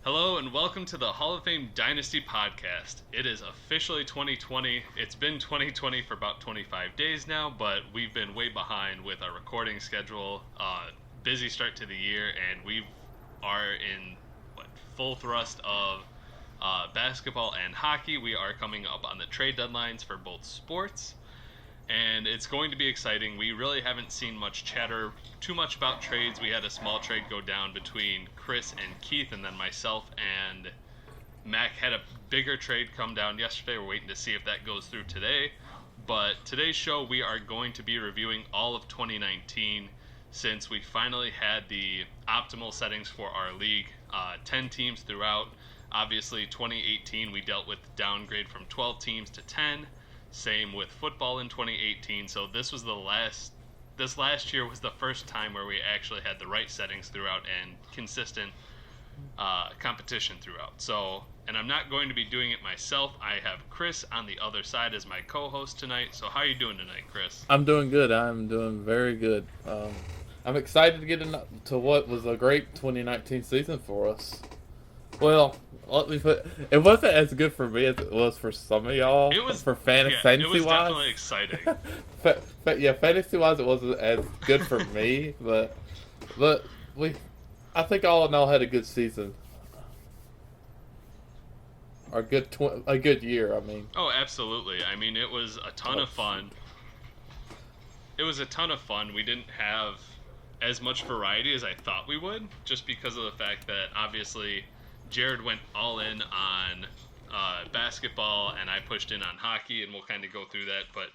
Hello and welcome to the Hall of Fame Dynasty Podcast. It is officially 2020. It's been 2020 for about 25 days now, but we've been way behind with our recording schedule. Busy start to the year, and we are in full thrust of basketball and hockey. We are coming up on the trade deadlines for both sports, and it's going to be exciting. We really haven't seen much chatter too much about trades. We had a small trade go down between Chris and Keith, and then myself and Mac had a bigger trade come down yesterday. We're waiting to see if that goes through today. But today's show, we are going to be reviewing all of 2019 since we finally had the optimal settings for our league. 10 teams throughout. Obviously, 2018, we dealt with the downgrade from 12 teams to 10. Same with football in 2018. So this last year was the first time where we actually had the right settings throughout and consistent competition throughout. So, and I'm not going to be doing it myself. I have Chris on the other side as my co-host tonight. So how are you doing tonight, Chris? I'm doing good. I'm doing very good. I'm excited to get into what was a great 2019 season for us. Well, it wasn't as good for me as it was for some of y'all. It was for fantasy-wise. It was definitely exciting. Fantasy-wise, it wasn't as good for me, but I think all in all had a good season, or a good year. I mean. Oh, absolutely. I mean, it was a ton of fun. It was a ton of fun. We didn't have as much variety as I thought we would, just because of the fact that obviously Jared went all in on basketball, and I pushed in on hockey, and we'll kind of go through that. But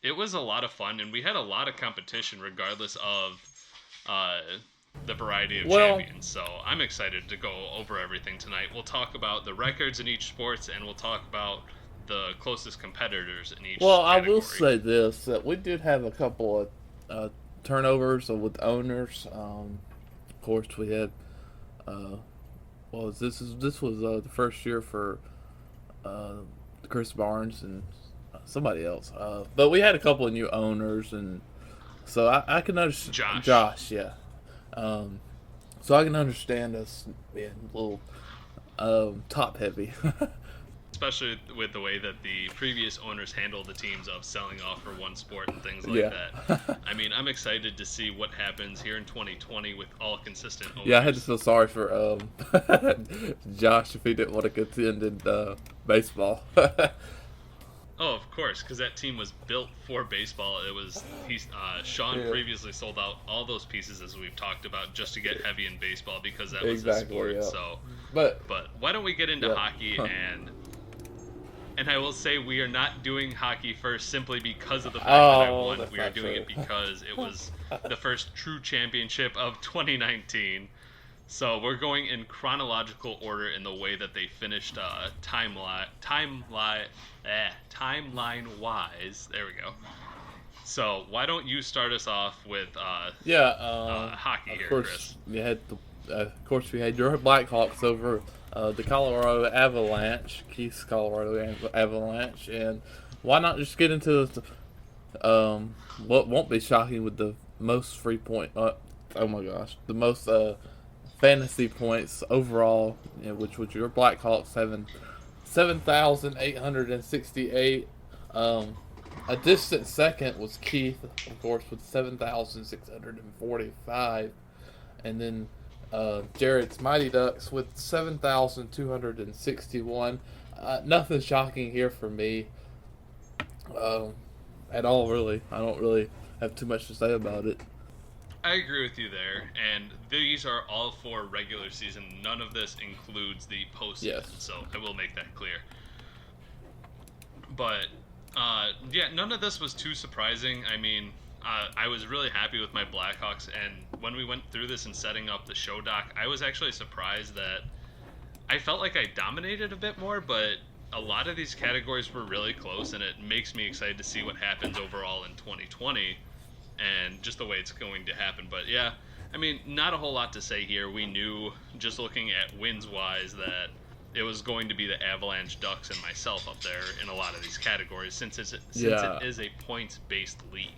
it was a lot of fun, and we had a lot of competition regardless of the variety of champions. So I'm excited to go over everything tonight. We'll talk about the records in each sports, and we'll talk about the closest competitors in each category. I will say this, that we did have a couple of turnovers with owners. Of course, we had... this was the first year for Chris Barnes and somebody else. But we had a couple of new owners, and so I can understand Josh, yeah. So I can understand us being a little top heavy. Especially with the way that the previous owners handled the teams of selling off for one sport and things like that. I mean, I'm excited to see what happens here in 2020 with all consistent owners. Yeah, I had to feel sorry for Josh if he didn't want to contend in baseball. Oh, of course, because that team was built for baseball. Sean previously sold out all those pieces, as we've talked about, just to get heavy in baseball because that was the sport. Yeah. So, but why don't we get into hockey And I will say we are not doing hockey first simply because of the fact that I won. We are doing it because it was the first true championship of 2019. So we're going in chronological order in the way that they finished timeline-wise. There we go. So why don't you start us off with hockey here, Chris? Of course, we had your Blackhawks over the Colorado Avalanche, Keith's Colorado Avalanche, and why not just get into what won't be shocking with the most the most fantasy points overall, which was your Blackhawks having 7,868. A distant second was Keith, of course, with 7,645, and then Jared's Mighty Ducks with 7,261. Nothing shocking here for me at all, really. I don't really have too much to say about it. I agree with you there, and these are all for regular season. None of this includes the postseason, so I will make that clear. But, none of this was too surprising. I mean, I was really happy with my Blackhawks, and when we went through this and setting up the show doc, I was actually surprised that I felt like I dominated a bit more, but a lot of these categories were really close, and it makes me excited to see what happens overall in 2020 and just the way it's going to happen. But yeah, I mean, not a whole lot to say here. We knew, just looking at wins-wise, that it was going to be the Avalanche, Ducks, and myself up there in a lot of these categories since it is a points-based league.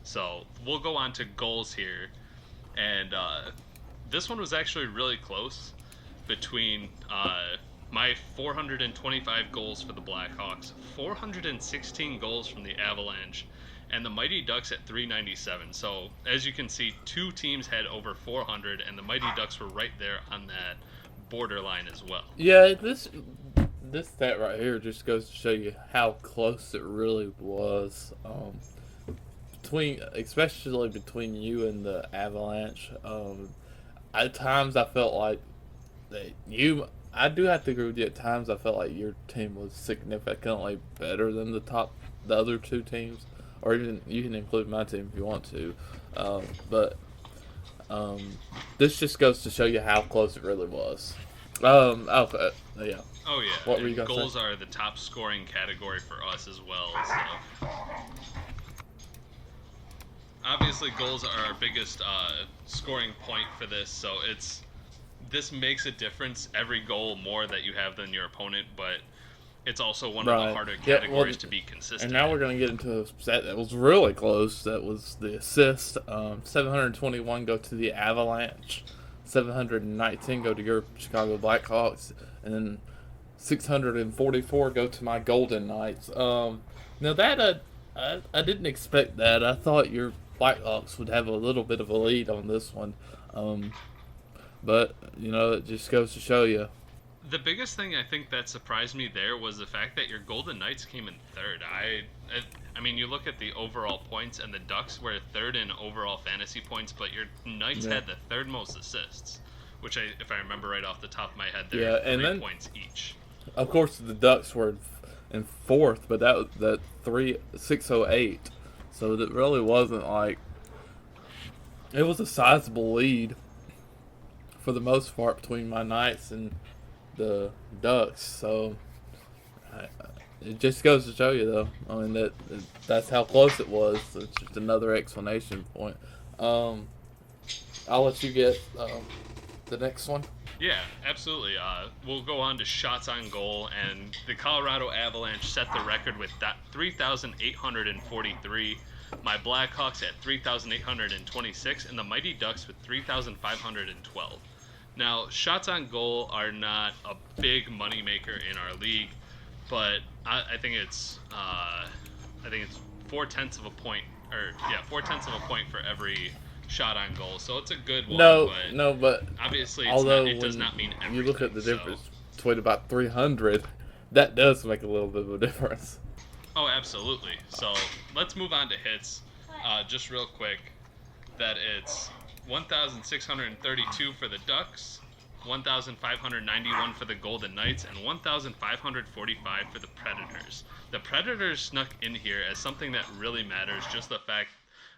So we'll go on to goals here, and this one was actually really close. between my 425 goals for the Blackhawks, 416 goals from the Avalanche, and the Mighty Ducks at 397. So, as you can see, two teams had over 400, and the Mighty Ducks were right there on that borderline as well. Yeah, this stat right here just goes to show you how close it really was. Especially between you and the Avalanche. At times I felt like I do have to agree with you. At times I felt like your team was significantly better than the other two teams, or even you can include my team if you want to. But this just goes to show you how close it really was. Yeah. Oh yeah. What were you gonna goals say? are the top scoring category for us as well. So. Obviously, goals are our biggest scoring point for this, so this makes a difference every goal more that you have than your opponent, but it's also one of the harder categories to be consistent. And now we're going to get into a stat that was really close. That was the assist. 721 go to the Avalanche, 719 go to your Chicago Blackhawks, and then 644 go to my Golden Knights. Now that I didn't expect that. I thought your Blackhawks would have a little bit of a lead on this one. But, it just goes to show you. The biggest thing I think that surprised me there was the fact that your Golden Knights came in third. I mean, you look at the overall points, and the Ducks were third in overall fantasy points, but your Knights had the third most assists, which, if I remember right off the top of my head, they're 3 points each. Of course, the Ducks were in fourth, but that 608. So that really wasn't like... It was a sizable lead for the most part between my Knights and the Ducks. So it just goes to show you, though. I mean, that's how close it was. It's just another explanation point. I'll let you get the next one. Yeah, absolutely. We'll go on to shots on goal, and the Colorado Avalanche set the record with 3,843. My Blackhawks at 3,826, and the Mighty Ducks with 3,512. Now, shots on goal are not a big moneymaker in our league, but I think it's 4/10 of a point, 4/10 of a point for every shot on goal. So it's a good one. But obviously it does not mean everything. You look at the difference between about 300, that does make a little bit of a difference. Oh, absolutely. So let's move on to hits. Just real quick, that it's 1,632 for the Ducks, 1,591 for the Golden Knights, and 1,545 for the Predators. The Predators snuck in here as something that really matters, just the fact,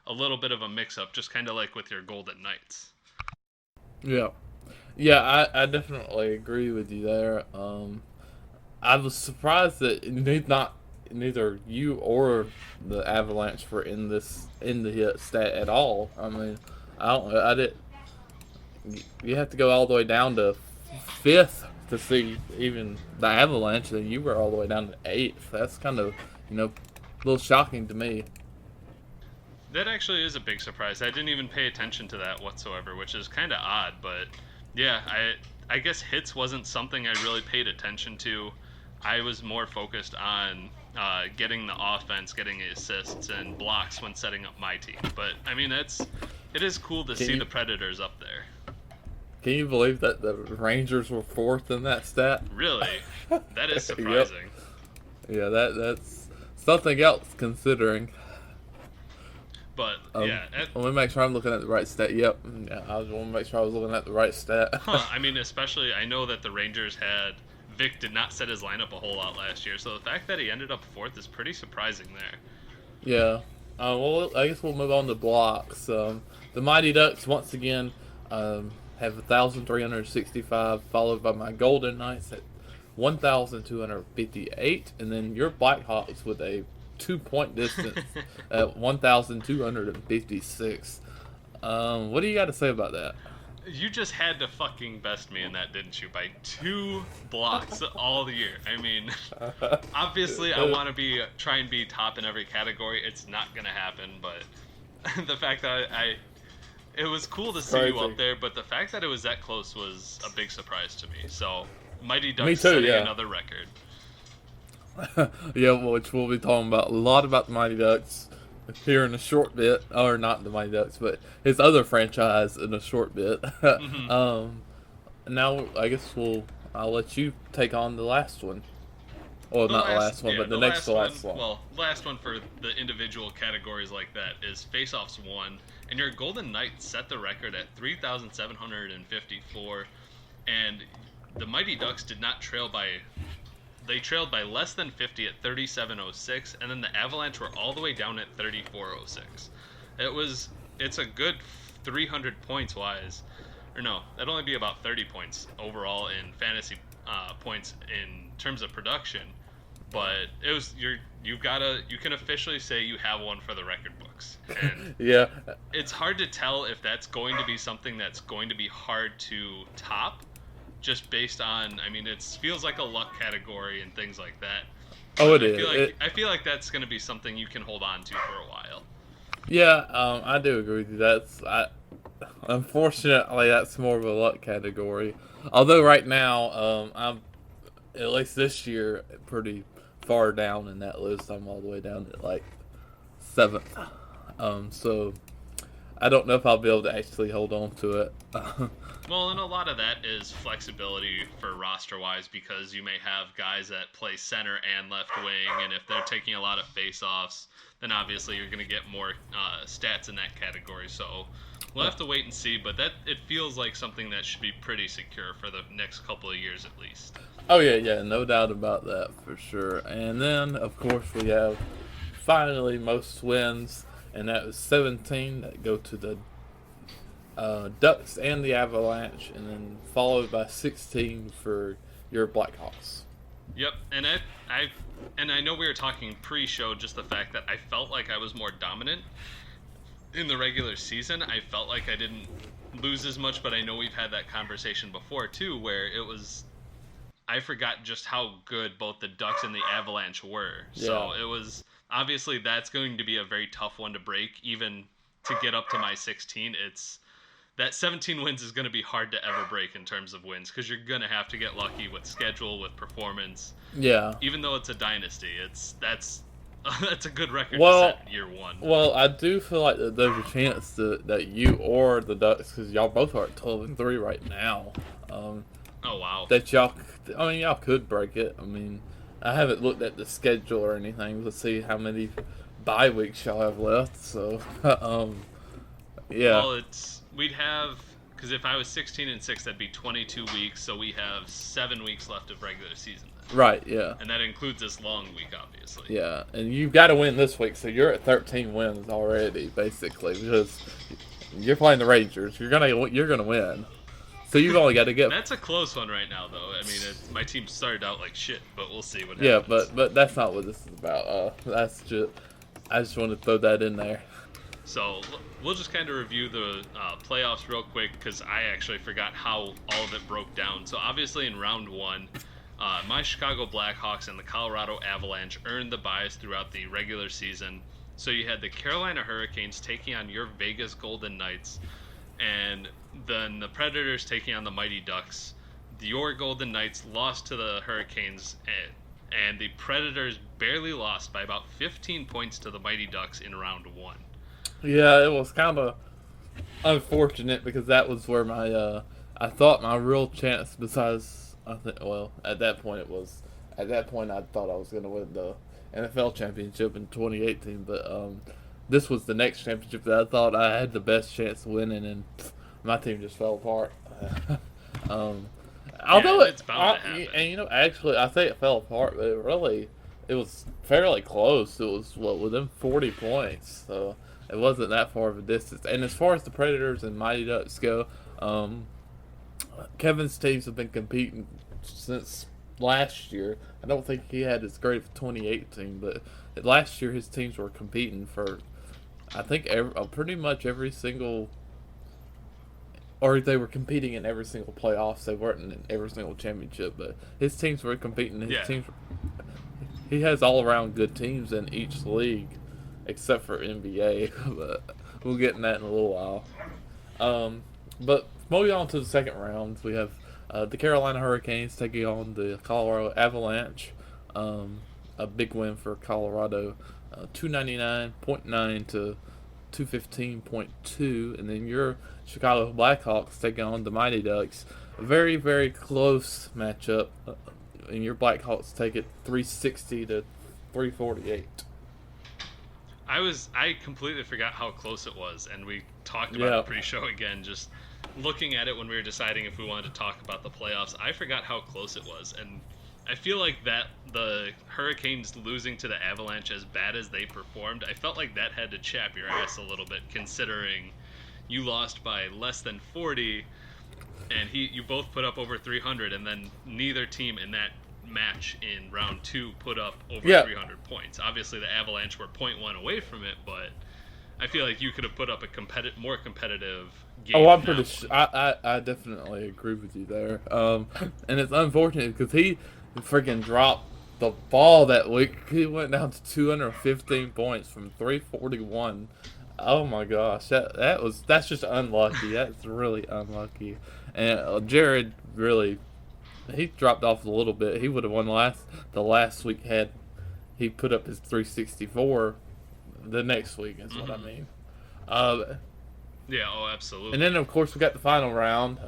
a little bit of a mix-up, just kind of like with your Golden Knights. Yeah, I definitely agree with you there. I was surprised that neither you or the Avalanche were in the hit stat at all. I mean, I didn't. You have to go all the way down to 5th to see even the Avalanche, and you were all the way down to 8th. That's kind of, a little shocking to me. That actually is a big surprise. I didn't even pay attention to that whatsoever, which is kind of odd. But yeah, I guess hits wasn't something I really paid attention to. I was more focused on getting the offense, getting assists and blocks when setting up my team. But I mean, it is cool to see the Predators up there. Can you believe that the Rangers were 4th in that stat? Really? That is surprising. Yep. Yeah, that's something else considering. But I want to make sure I'm looking at the right stat. Yep. Yeah, I want to make sure I was looking at the right stat. I mean, especially I know that the Rangers Vic did not set his lineup a whole lot last year, so the fact that he ended up 4th is pretty surprising there. Yeah. Well, I guess we'll move on to blocks. The Mighty Ducks once again have 1,365, followed by my Golden Knights at 1,258, and then your Blackhawks with a 2-point distance at 1,256. What do you got to say about that? You just had to fucking best me in that, didn't you? By 2 blocks all the year. I mean, obviously I want to try and be top in every category. It's not gonna happen, but the fact that It was cool to see Crazy. you up there, but the fact that it was that close was a big surprise to me. So, Mighty Me Ducks too, setting yeah. another record. Yeah, which we'll be talking about a lot about the Mighty Ducks here in a short bit, or not the Mighty Ducks, but his other franchise in a short bit. Now I guess I'll let you take on the last one. Well, not the last one, but the next to last one. Well, last one for the individual categories like that is Face-Offs 1, and your Golden Knights set the record at 3,754, and the Mighty Ducks did not trail by. They trailed by less than 50 at 3706, and then the Avalanche were all the way down at 3406. It's a good 300 points wise, or no, that'd only be about 30 points overall in fantasy points in terms of production. But you can officially say you have one for the record books. And Yeah, it's hard to tell if that's going to be something that's going to be hard to top. Just based on, I mean, it feels like a luck category and things like that. oh, it I is. feel I feel like that's going to be something you can hold on to for a while. Yeah, I do agree with you. Unfortunately, that's more of a luck category. Although right now, I'm at least this year pretty far down in that list. I'm all the way down at like 7th. So I don't know if I'll be able to actually hold on to it. Well, and a lot of that is flexibility for roster-wise, because you may have guys that play center and left wing, and if they're taking a lot of face-offs, then obviously you're going to get more stats in that category. So we'll have to wait and see, but it feels like something that should be pretty secure for the next couple of years at least. Oh yeah, no doubt about that for sure. And then, of course, we have finally most wins, and that was 17 that go to the Ducks and the Avalanche, and then followed by 16 for your Blackhawks. Yep, and I know we were talking pre-show, just the fact that I felt like I was more dominant in the regular season. I felt like I didn't lose as much, but I know we've had that conversation before too, where I forgot just how good both the Ducks and the Avalanche were. So it was obviously that's going to be a very tough one to break, even to get up to my 16. That 17 wins is going to be hard to ever break in terms of wins, because you're going to have to get lucky with schedule, with performance. Yeah. Even though it's a dynasty, that's a good record Well, to set year one. Well, I do feel like that there's a chance that you or the Ducks, because y'all both are at 12-3 right now. Oh wow. That y'all could break it. I mean, I haven't looked at the schedule or anything to see how many bye weeks y'all have left. So, yeah. Well, we'd have, because if I was 16-6, that'd be 22 weeks. So we have 7 weeks left of regular season. Then. Right. Yeah. And that includes this long week, obviously. Yeah, and you've got to win this week, so you're at 13 wins already, basically, because you're playing the Rangers. You're gonna win. So you've only got to get. That's a close one right now, though. I mean, my team started out like shit, but we'll see what Yeah, happens. but that's not what this is about. I just want to throw that in there. So we'll just kind of review the playoffs real quick, because I actually forgot how all of it broke down. So obviously in round one, my Chicago Blackhawks and the Colorado Avalanche earned the byes throughout the regular season. So you had the Carolina Hurricanes taking on your Vegas Golden Knights, and then the Predators taking on the Mighty Ducks. Your Golden Knights lost to the Hurricanes, and the Predators barely lost by about 15 points to the Mighty Ducks in round one. Yeah, it was kind of unfortunate, because that was where I thought my real chance, besides, at that point I thought I was going to win the NFL championship in 2018, but this was the next championship that I thought I had the best chance of winning, and my team just fell apart. Although it's bound to happen. And actually, I say it fell apart, but it was fairly close. It was within 40 points, so it wasn't that far of a distance. And as far as the Predators and Mighty Ducks go, Kevin's teams have been competing since last year. I don't think he had as great of 2018, but last year his teams were competing for, I think, pretty much every single, or they were competing in every single playoffs. They weren't in every single championship, but his teams were competing. He has all-around good teams in each league, except for NBA, but we'll get in that in a little while. But moving on to the second round, we have the Carolina Hurricanes taking on the Colorado Avalanche. A big win for Colorado, 299.9 to 215.2, and then your Chicago Blackhawks taking on the Mighty Ducks. A very, very close matchup, and your Blackhawks take it 360 to 348. I completely forgot how close it was, and we talked about it pre-show again, just looking at it when we were deciding if we wanted to talk about the playoffs. I forgot how close it was, and I feel like that the Hurricanes losing to the Avalanche, as bad as they performed, I felt like that had to chap your ass a little bit, considering you lost by less than 40, and you both put up over 300, and then neither team in that match in round 2 put up over 300 points. Obviously, the Avalanche were 0.1 away from it, but I feel like you could have put up a more competitive game. Oh, I'm pretty sure. I definitely agree with you there. And it's unfortunate because he freaking dropped the ball that week. He went down to 215 points from 341. Oh my gosh, that's just unlucky. That's really unlucky. And Jared really, he dropped off a little bit. He would have won the last week had he put up his 364 the next week is what I mean. Yeah, oh, absolutely. And then, of course, we got the final round.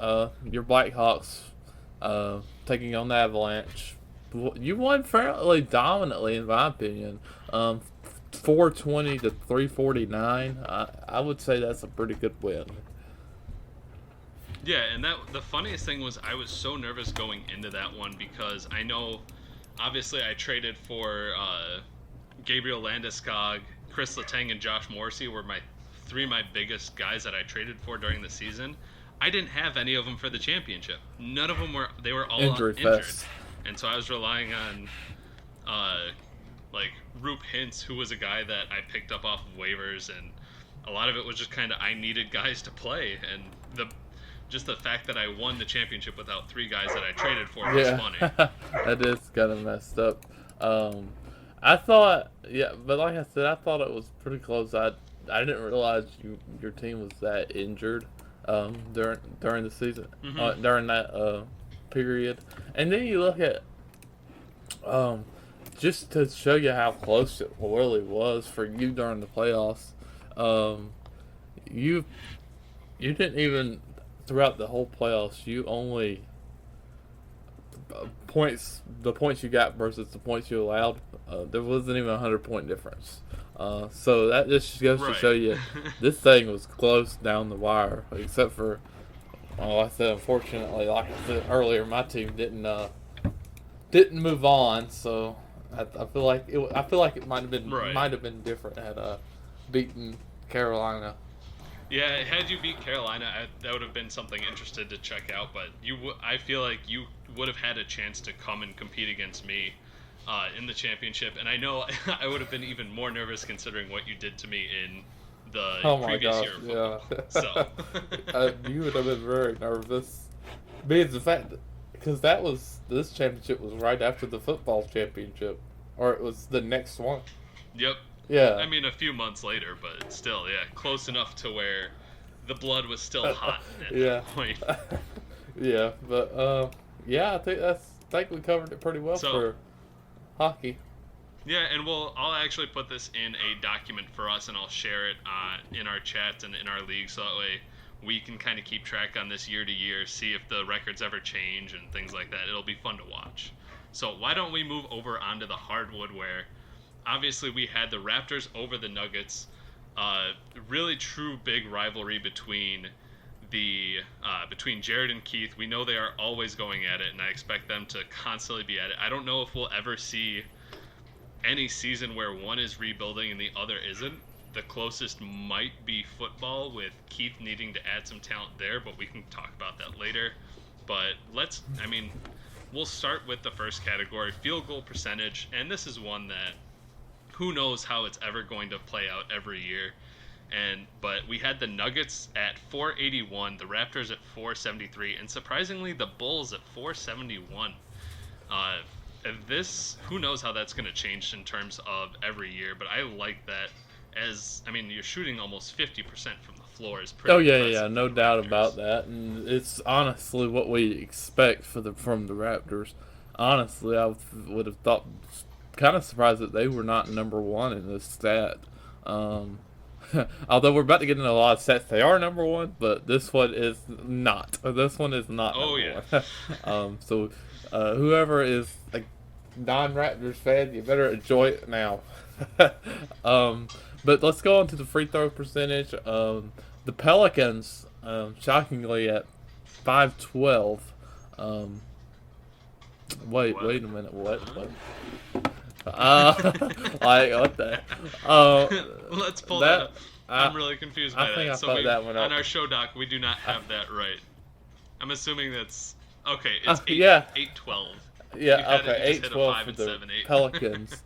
Your Blackhawks taking on the Avalanche. You won fairly dominantly, in my opinion. 420 to 349. I would say that's a pretty good win. Yeah, and the funniest thing was I was so nervous going into that one because I know, obviously, I traded for Gabriel Landeskog, Chris Letang, and Josh Morrissey were my biggest guys that I traded for during the season. I didn't have any of them for the championship. None of them they were all injured. And so I was relying on like Roop Hintz, who was a guy that I picked up off of waivers, and a lot of it was just kind of I needed guys to play, and the fact that I won the championship without 3 guys that I traded for was funny. That is kind of messed up. I thought, but like I said, I thought it was pretty close. I didn't realize your team was that injured during the season, during that period. And then you look at just to show you how close it really was for you during the playoffs. You didn't even throughout the whole playoffs. You only the points you got versus the points you allowed. There wasn't even a 100-point difference. So that just goes to show you this thing was close down the wire, except for, like I said, unfortunately, like I said earlier, my team didn't move on. So I feel like it might have been different had beaten Carolina. Yeah, had you beat Carolina, that would have been something interesting to check out. But I feel like you would have had a chance to come and compete against me in the championship, and I know I would have been even more nervous considering what you did to me in the previous year of football. Yeah. So you would have been very nervous because this championship was right after the football championship, or it was the next one. Yep. Yeah. I mean, a few months later, but still, close enough to where the blood was still hot at that point. Yeah, but I think we covered it pretty well for hockey. Yeah, and I'll actually put this in a document for us, and I'll share it in our chat and in our league, so that way we can kind of keep track on this year to year, see if the records ever change and things like that. It'll be fun to watch. So why don't we move over onto the hardwood, where obviously we had the Raptors over the Nuggets, really true big rivalry between Jared and Keith. We know they are always going at it, and I expect them to constantly be at it. I don't know if we'll ever see any season where one is rebuilding and the other isn't. The closest might be football, with Keith needing to add some talent there, but we can talk about that later. But we'll start with the first category, field goal percentage, and this is one that who knows how it's ever going to play out every year. But we had the Nuggets at 481, the Raptors at 473, and surprisingly the Bulls at 471. Who knows how that's going to change in terms of every year, but I like that you're shooting almost 50% from the floor is pretty. Oh yeah, impressive no for the doubt Raptors. about that, and it's honestly what we expect from the Raptors. Honestly, I would have thought, kind of surprised that they were not number one in this stat. Um, although we're about to get into a lot of stats, they are number one, but this one is not. This one is not Oh number yeah. one. So whoever is a non-Raptors fan, you better enjoy it now. um, but let's go on to the free throw percentage. The Pelicans, shockingly at 512. Wait a minute. What? Like what the? Let's pull that up. I'm really confused by I think that. I So thought that one up. on our show doc, we do not have that right. I'm assuming that's okay. It's 8-12. Yeah, okay, You just hit a 8-12 5 for and the 7-8. Pelicans.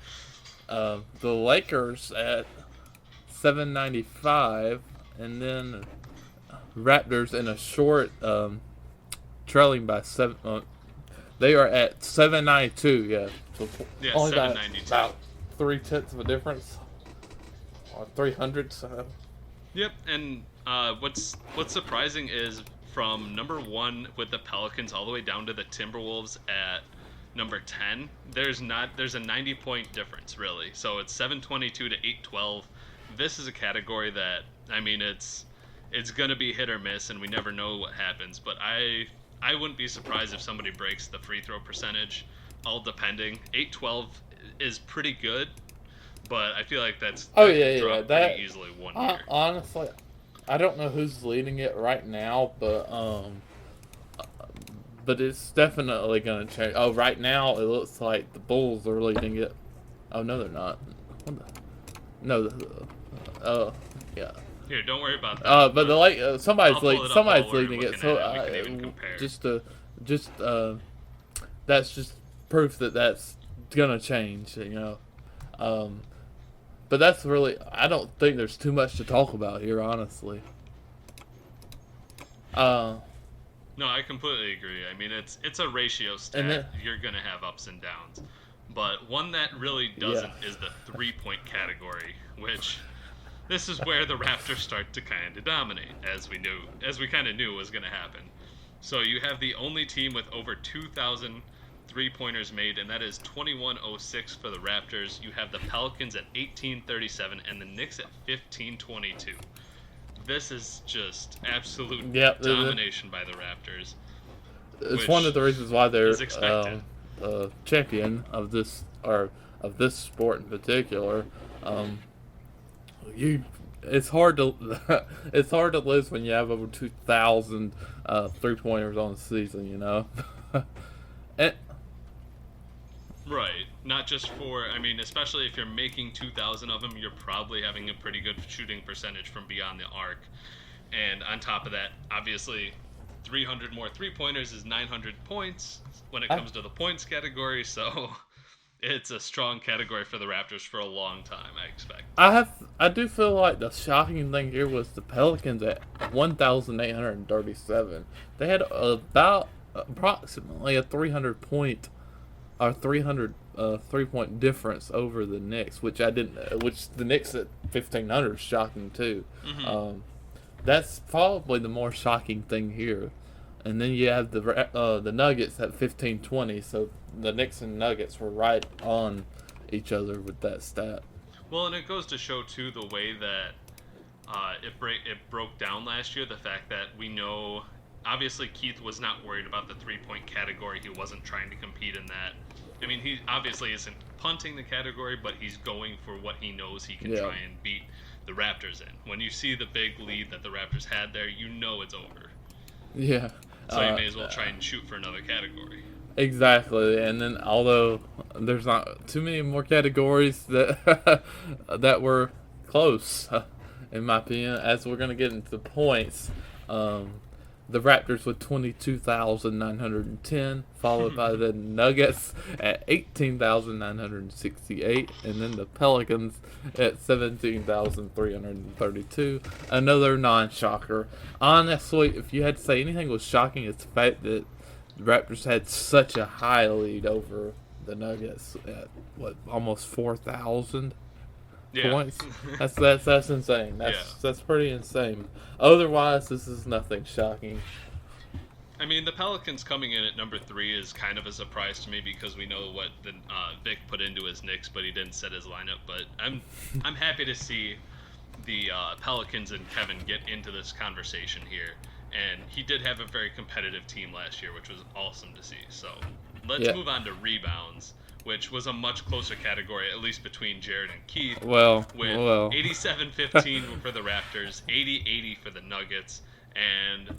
The Lakers at 795, and then Raptors in a short, trailing by 7. They are at 792. Yeah, so Yeah, only 792. about 0.3 of a difference, or 300. Yep, and what's surprising is from number 1 with the Pelicans all the way down to the Timberwolves at number 10. There's a 90-point difference really. So it's 722 to 812. This is a category that it's gonna be hit or miss, and we never know what happens. But I wouldn't be surprised if somebody breaks the free throw percentage, all depending. 812 is pretty good, but I feel like that's That pretty easily one year. Honestly, I don't know who's leading it right now, but it's definitely going to change. Oh, right now it looks like the Bulls are leading it. Oh no, they're not. Yeah. Here, don't worry about that. But the somebody's while we're leading it. looking So at it. We can even compare. that's just proof that that's gonna change. But that's really, I don't think there's too much to talk about here, honestly. No, I completely agree. I mean, it's a ratio stat. You're gonna have ups and downs, but one that really doesn't is the 3-point category, which this is where the Raptors start to kind of dominate, as we kind of knew was gonna happen. So you have the only team with over 2,000 3-pointers made, and that is 2106 for the Raptors. You have the Pelicans at 1837 and the Knicks at 1522. This is just absolute domination by the Raptors. It's one of the reasons why they're champion of this sport in particular. It's hard to lose when you have over 2,000 3-pointers on the season. Right. Not just especially if you're making 2,000 of them, you're probably having a pretty good shooting percentage from beyond the arc. And on top of that, obviously, 300 more 3-pointers is 900 points when it comes to the points category. So it's a strong category for the Raptors for a long time, I expect. I do feel like the shocking thing here was the Pelicans at 1,837. They had approximately a 300 point or 300 3-point difference over the Knicks, which the Knicks at 1,500 is shocking too. Mm-hmm. That's probably the more shocking thing here. And then you have the Nuggets at 1,520, so the Knicks and Nuggets were right on each other with that stat. Well, and it goes to show too the way that it broke down last year. The fact that we know, obviously, Keith was not worried about the 3-point category. He wasn't trying to compete in that. I mean, he obviously isn't punting the category, but he's going for what he knows he can try and beat the Raptors in. When you see the big lead that the Raptors had there, you know it's over. Yeah. So you may as well try and shoot for another category. Exactly, and then although there's not too many more categories that that were close, in my opinion, as we're gonna get into the points. The Raptors with 22,910, followed by the Nuggets at 18,968, and then the Pelicans at 17,332. Another non-shocker. Honestly, if you had to say anything was shocking, it's the fact that the Raptors had such a high lead over the Nuggets at almost 4,000. points. That's insane. That's pretty insane. Otherwise, this is nothing shocking. I mean, the Pelicans coming in at number 3 is kind of a surprise to me because we know what Vic put into his Knicks, but he didn't set his lineup. But I'm happy to see the Pelicans and Kevin get into this conversation here. And he did have a very competitive team last year, which was awesome to see. So let's move on to rebounds, which was a much closer category, at least between Jared and Keith. With 87-15 for the Raptors, 80-80 for the Nuggets, and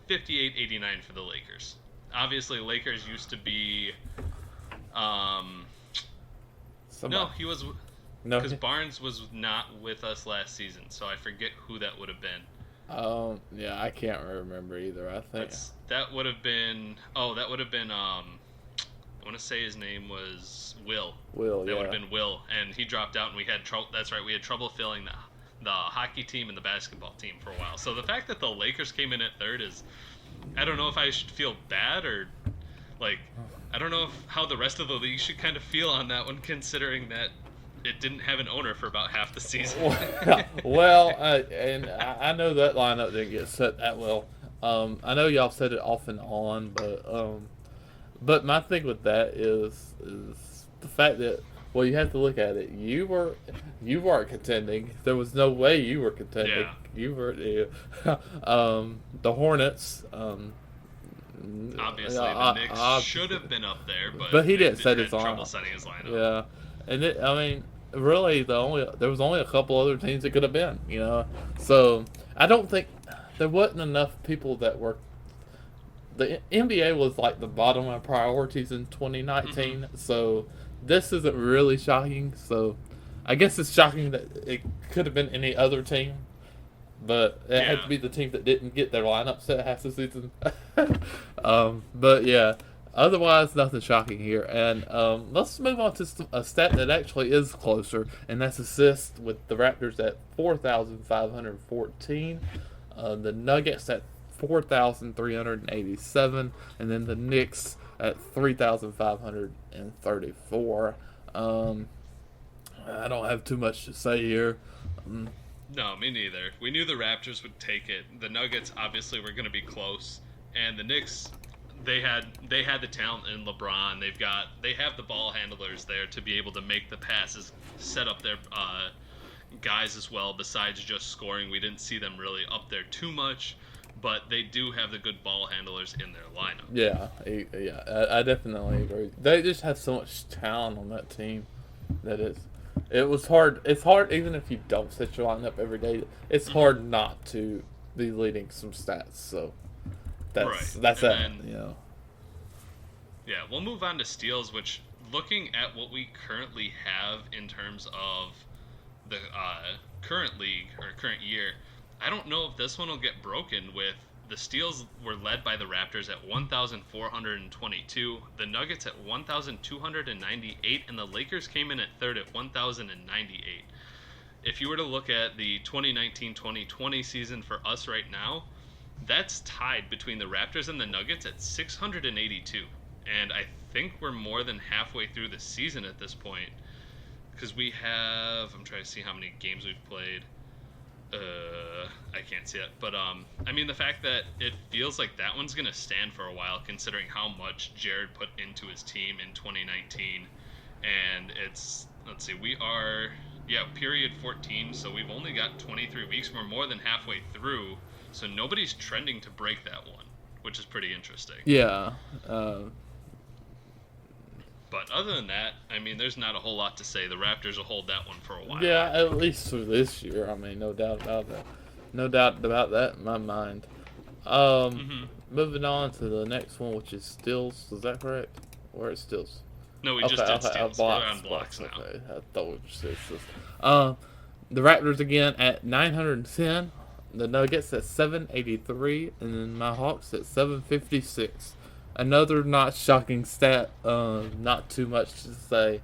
58-89 for the Lakers. Obviously, Lakers used to be... he was... No, because Barnes was not with us last season, so I forget who that would have been. Yeah, I can't remember either. I think that would have been. I want to say his name was Will. That would have been Will, and he dropped out, and we had trouble. That's right, we had trouble filling the hockey team and the basketball team for a while. So the fact that the Lakers came in at third is, I don't know if I should feel bad or, like, I don't know how the rest of the league should kind of feel on that one, considering that it didn't have an owner for about half the season. Well, and I know that lineup didn't get set that well. I know y'all said it off and on, but my thing with that is the fact that, well, you have to look at it. You weren't contending. There was no way you were contending. Yeah. You were the Hornets. Obviously, the Knicks should have been up there, but he didn't set his lineup. Trouble setting his lineup. Yeah. And really, there was only a couple other teams that could have been, So I don't think there wasn't enough people that were. The NBA was like the bottom of priorities in 2019, so this isn't really shocking. So I guess it's shocking that it could have been any other team, but it had to be the team that didn't get their lineup set half the season. But yeah. Otherwise, nothing shocking here. And let's move on to a stat that actually is closer, and that's assists with the Raptors at 4,514, the Nuggets at 4,387, and then the Knicks at 3,534. I don't have too much to say here. No, me neither. We knew the Raptors would take it. The Nuggets obviously were going to be close, and the Knicks... They had the talent in LeBron. They have the ball handlers there to be able to make the passes, set up their guys as well. Besides just scoring, we didn't see them really up there too much, but they do have the good ball handlers in their lineup. Yeah, I definitely agree. They just have so much talent on that team that it was hard. It's hard even if you don't set your lineup every day. It's hard not to be leading some stats. So. That's it. Yeah, we'll move on to steals, which, looking at what we currently have in terms of the current league or current year, I don't know if this one will get broken. With the steals were led by the Raptors at 1,422, the Nuggets at 1,298, and the Lakers came in at third at 1,098. If you were to look at the 2019-2020 season for us right now, that's tied between the Raptors and the Nuggets at 682. And I think we're more than halfway through the season at this point. Because we have... I'm trying to see how many games we've played. I can't see it. But, I mean, the fact that it feels like that one's going to stand for a while, considering how much Jared put into his team in 2019. And it's... Let's see, we are... period 14, so we've only got 23 weeks. We're more than halfway through. So nobody's trending to break that one, which is pretty interesting. Yeah. But other than that, I mean, there's not a whole lot to say. The Raptors will hold that one for a while. Yeah, at least for this year. I mean, no doubt about that. No doubt about that in my mind. Moving on to the next one, which is steals. Is that correct? Or it's steals? No, we just did steals. We're on blocks now. Okay. I thought we were steals. The Raptors again at 910. The Nuggets at 783, and then my Hawks at 756. Another not shocking stat. Not too much to say.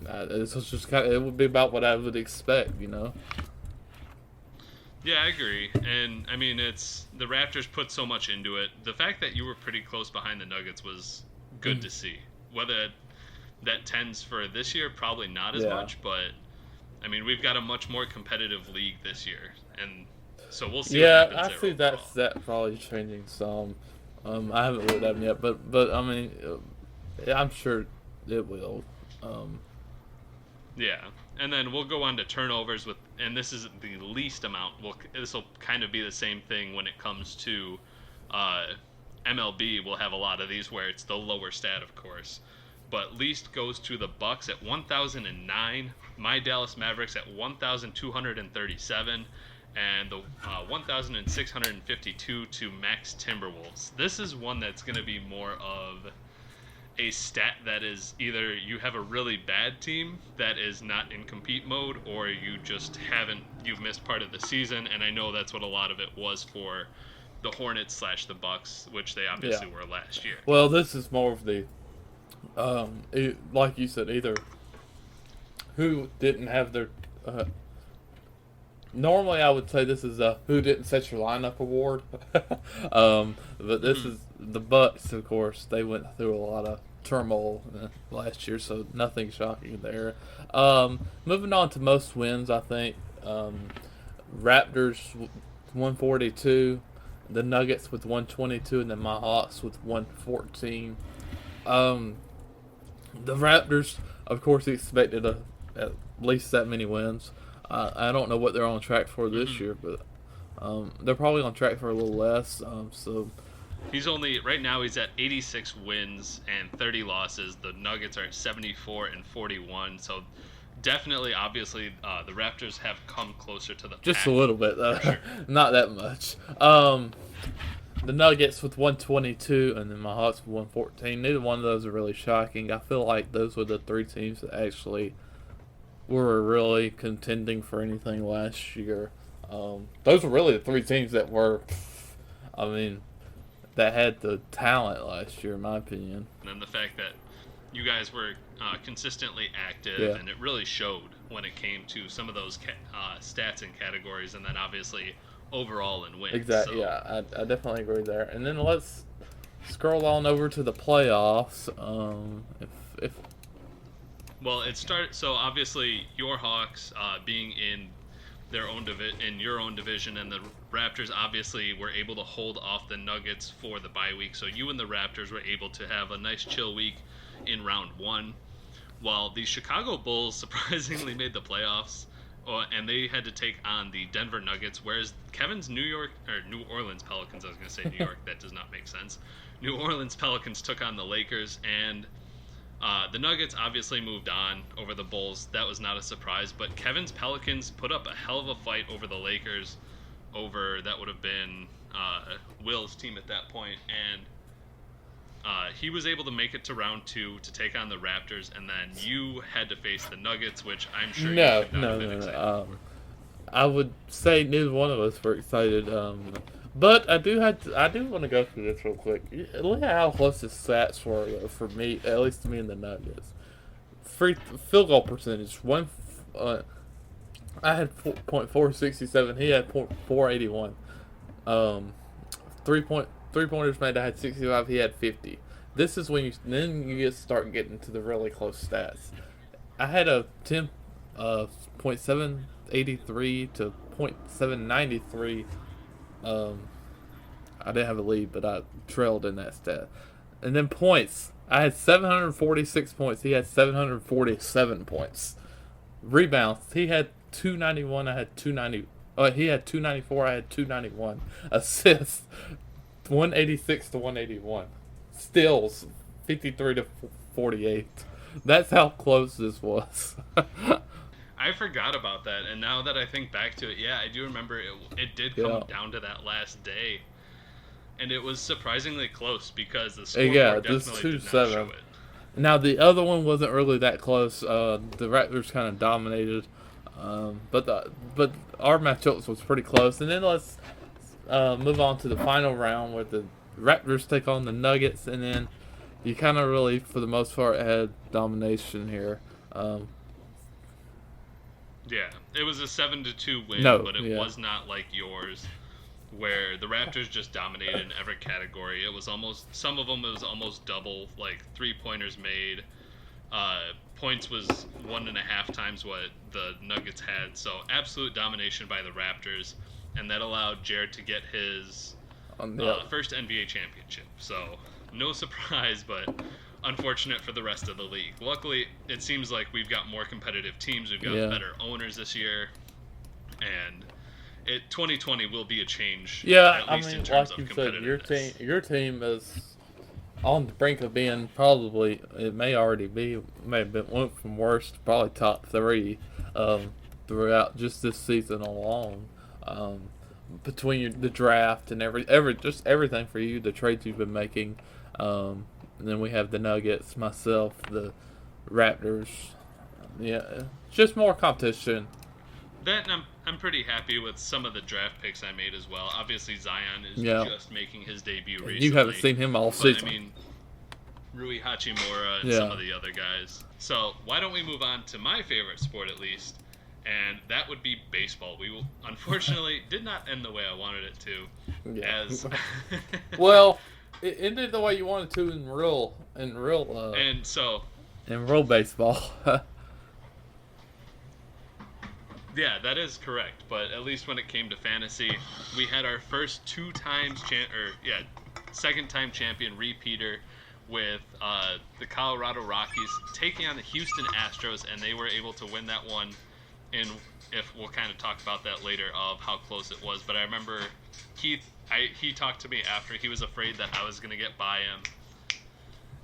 It's just it would be about what I would expect, Yeah, I agree. And I mean, it's the Raptors put so much into it. The fact that you were pretty close behind the Nuggets was good to see. Whether that tends for this year probably not as much, but I mean, we've got a much more competitive league this year, and so we'll see what happens I there see overall. that probably changing some. I haven't looked at them yet, but I mean, I'm sure it will. Yeah, and then we'll go on to turnovers and this is the least amount. This will kind of be the same thing when it comes to MLB. We'll have a lot of these where it's the lower stat, of course, but least goes to the Bucks at 1,009, my Dallas Mavericks at 1,237, and the 1,652 to Max Timberwolves. This is one that's going to be more of a stat that is either you have a really bad team that is not in compete mode, or you've missed part of the season, and I know that's what a lot of it was for the Hornets / the Bucks, which they obviously were last year. Well, this is more of the, like you said, either who didn't have their. Normally, I would say this is a who didn't set your lineup award, but this is the Bucks. Of course, they went through a lot of turmoil last year, so nothing shocking there. Moving on to most wins, I think Raptors 142, the Nuggets with 122, and then my Hawks with 114. The Raptors, of course, expected at least that many wins. I don't know what they're on track for this year, but they're probably on track for a little less. So right now he's at 86 wins and 30 losses. The Nuggets are at 74 and 41. So definitely, obviously, the Raptors have come closer to the just pack. a little bit, Sure. not that much. The Nuggets with 122 and then my Hawks with 114. Neither one of those are really shocking. I feel like those were the three teams that actually were really contending for anything last year. Those were really the three teams that were, that had the talent last year, in my opinion. And then the fact that you guys were consistently active, and it really showed when it came to some of those stats and categories, and then obviously overall in wins. Exactly. So. Yeah, I definitely agree there. And then let's scroll on over to the playoffs. Well, it started. So obviously, your Hawks being in their own in your own division, and the Raptors obviously were able to hold off the Nuggets for the bye week. So you and the Raptors were able to have a nice chill week in round one, while the Chicago Bulls surprisingly made the playoffs, and they had to take on the Denver Nuggets. Whereas Kevin's New Orleans Pelicans, I was going to say New York, that does not make sense. New Orleans Pelicans took on the Lakers, and the Nuggets obviously moved on over the Bulls. That was not a surprise, but Kevin's Pelicans put up a hell of a fight over the Lakers. That would have been Will's team at that point, and he was able to make it to round two to take on the Raptors, and then you had to face the Nuggets, which I'm sure you could not have been excited. I would say neither one of us were excited. But I do want to go through this real quick. Look at how close the stats were for me, at least to me and the Nuggets. Field goal percentage, I had .467. He had .481. Three pointers made. I had 65. He had 50. This is when you start getting to the really close stats. I had a .783 to .793. I didn't have a lead, but I trailed in that stat. And then points. I had 746 points. He had 747 points. Rebounds. He had 291. I had 290. He had 294. I had 291. Assists. 186 to 181. Steals. 53 to 48. That's how close this was. I forgot about that, and now that I think back to it, yeah, I do remember it did come down to that last day, and it was surprisingly close because the scoreboard definitely did not show it. Now, the other one wasn't really that close. The Raptors kind of dominated, but our matchups was pretty close. And then let's move on to the final round where the Raptors take on the Nuggets, and then you kind of really, for the most part, had domination here. Yeah, it was a 7-2 win, but it was not like yours, where the Raptors just dominated in every category. It was some of them it was almost double, like 3-pointers made, Points was 1.5 times what the Nuggets had. So absolute domination by the Raptors, and that allowed Jared to get his first NBA championship. So no surprise, but unfortunate for the rest of the league. Luckily, it seems like we've got more competitive teams. We've got better owners this year, and 2020 will be a change. Yeah, at least in terms like of you said, competitiveness. your team is on the brink of being probably, it may already be, may have been went from worst to probably top 3 throughout just this season alone. Between the draft and just everything for you, the trades you've been making. And then we have the Nuggets, myself, the Raptors. Yeah, just more competition. That I'm pretty happy with some of the draft picks I made as well. Obviously, Zion is just making his debut recently. You haven't seen him all season. I mean, Rui Hachimura and some of the other guys. So why don't we move on to my favorite sport at least, and that would be baseball. We unfortunately did not end the way I wanted it to. Yeah. As well, it ended the way you wanted to in real baseball. Yeah, that is correct. But at least when it came to fantasy, we had our first second-time champion repeater with the Colorado Rockies taking on the Houston Astros, and they were able to win that one. And if we'll kind of talk about that later of how close it was. But I remember Keith, he talked to me after. He was afraid that I was going to get by him,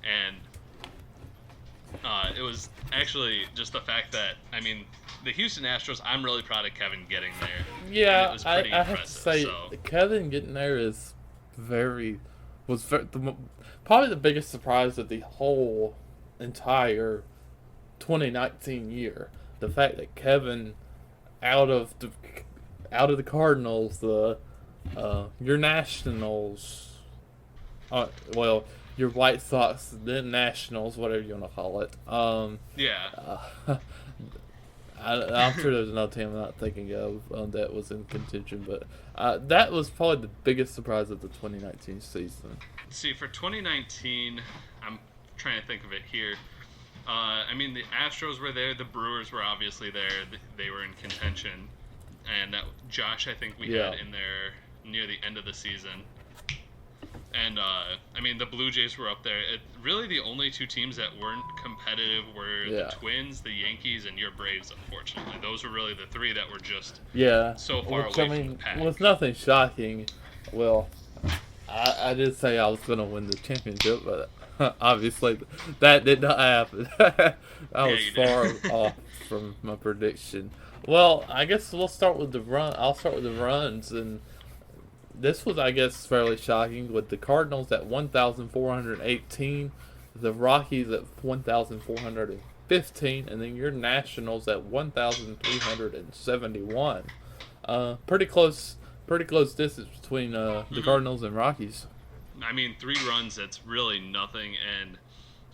and it was actually just the fact that, I mean, the Houston Astros, I'm really proud of Kevin getting there. Yeah, it was pretty impressive, have to say, Kevin getting there was probably the biggest surprise of the whole entire 2019 year. The fact that Kevin, out of the Cardinals, your Nationals, your White Sox, then Nationals, whatever you want to call it. I'm sure there's another team I'm not thinking of that was in contention, but that was probably the biggest surprise of the 2019 season. See, for 2019, I'm trying to think of it here. I mean, the Astros were there, the Brewers were obviously there, they were in contention, and Josh, I think we had in there near the end of the season. And, I mean, the Blue Jays were up there. Really, the only two teams that weren't competitive were the Twins, the Yankees, and your Braves, unfortunately. Those were really the three that were just so far away from the pack. Well, it's nothing shocking. Well, I did say I was going to win the championship, but obviously that did not happen. I was far off from my prediction. Well, I guess we'll start with the run. I'll start with the runs, and this was, I guess, fairly shocking with the Cardinals at 1,418, the Rockies at 1,415, and then your Nationals at 1,371. Pretty close distance between the Cardinals and Rockies. I mean, 3 runs, that's really nothing, and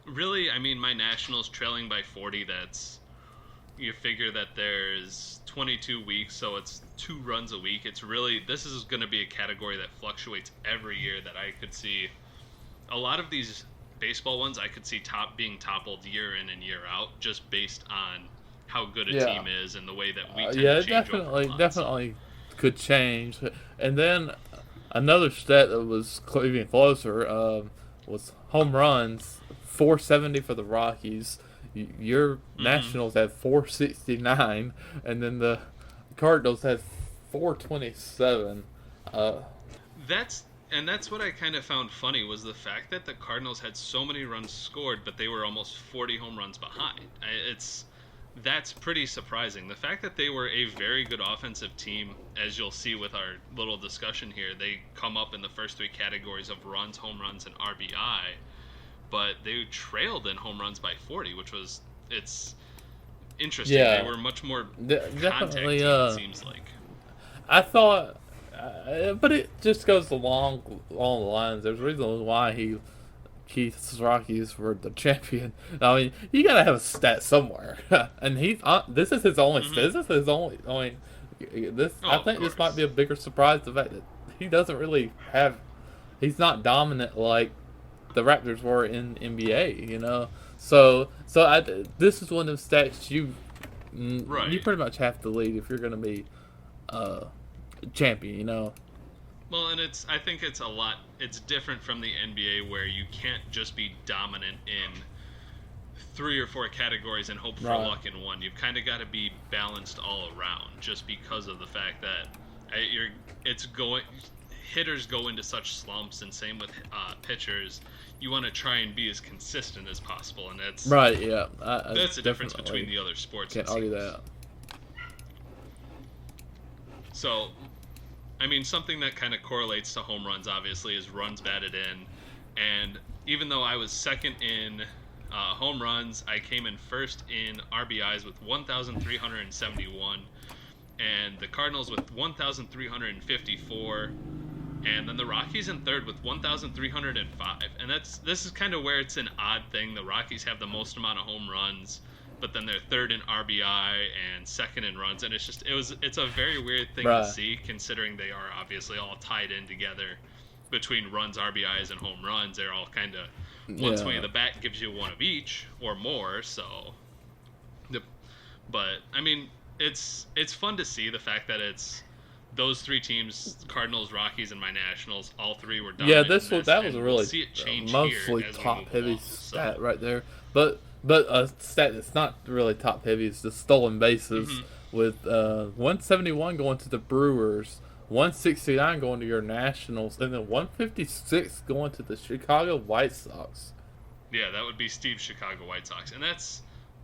really, I mean, my Nationals trailing by 40, you figure that there's 22 weeks, so it's 2 runs a week. This is going to be a category that fluctuates every year, that I could see a lot of these baseball ones I could see being toppled year in and year out, just based on how good a team is and the way that we tend to change over definitely could change. And then another stat that was even closer was home runs, 470 for the Rockies. Your Nationals had 469, and then the Cardinals had 427. That's what I kind of found funny, was the fact that the Cardinals had so many runs scored, but they were almost 40 home runs behind. That's pretty surprising. The fact that they were a very good offensive team, as you'll see with our little discussion here, they come up in the first 3 categories of runs, home runs, and RBI. But they trailed in home runs by 40, it's interesting. Yeah. They were much more contact team, it seems like. I thought, but it just goes along the lines. There's a reason why Keith's Rockies were the champion. I mean, you gotta have a stat somewhere, and this is his only. This is his only. I mean, I think this might be a bigger surprise. The fact that he doesn't really have. He's not dominant like the Raptors were in NBA. You know, this is one of the stats you pretty much have to lead if you're going to be champion. You know. Well, and I think it's different from the NBA where you can't just be dominant in 3 or 4 categories and hope for luck in one. You've kind of got to be balanced all around, just because of the fact that hitters go into such slumps, and same with pitchers. You want to try and be as consistent as possible, and that's right. Yeah, that's the difference between the other sports. Can't argue that. So, I mean, something that kind of correlates to home runs, obviously, is runs batted in. And even though I was second in home runs, I came in first in RBIs with 1,371, and the Cardinals with 1,354, and then the Rockies in third with 1,305. And this is kind of where it's an odd thing. The Rockies have the most amount of home runs, but then they're third in RBI and second in runs, and it's a very weird thing to see, considering they are obviously all tied in together between runs, RBIs, and home runs. They're all kind of one swing of the bat gives you one of each or more. But I mean, it's fun to see the fact that it's those 3 teams: Cardinals, Rockies, and my Nationals. All 3 were dominant. Yeah, that was a really mostly top heavy stat right there, but a stat that's not really top heavy is the stolen bases, with 171 going to the Brewers, 169 going to your Nationals, and then 156 going to the Chicago White Sox. Yeah, that would be Steve's Chicago White Sox, and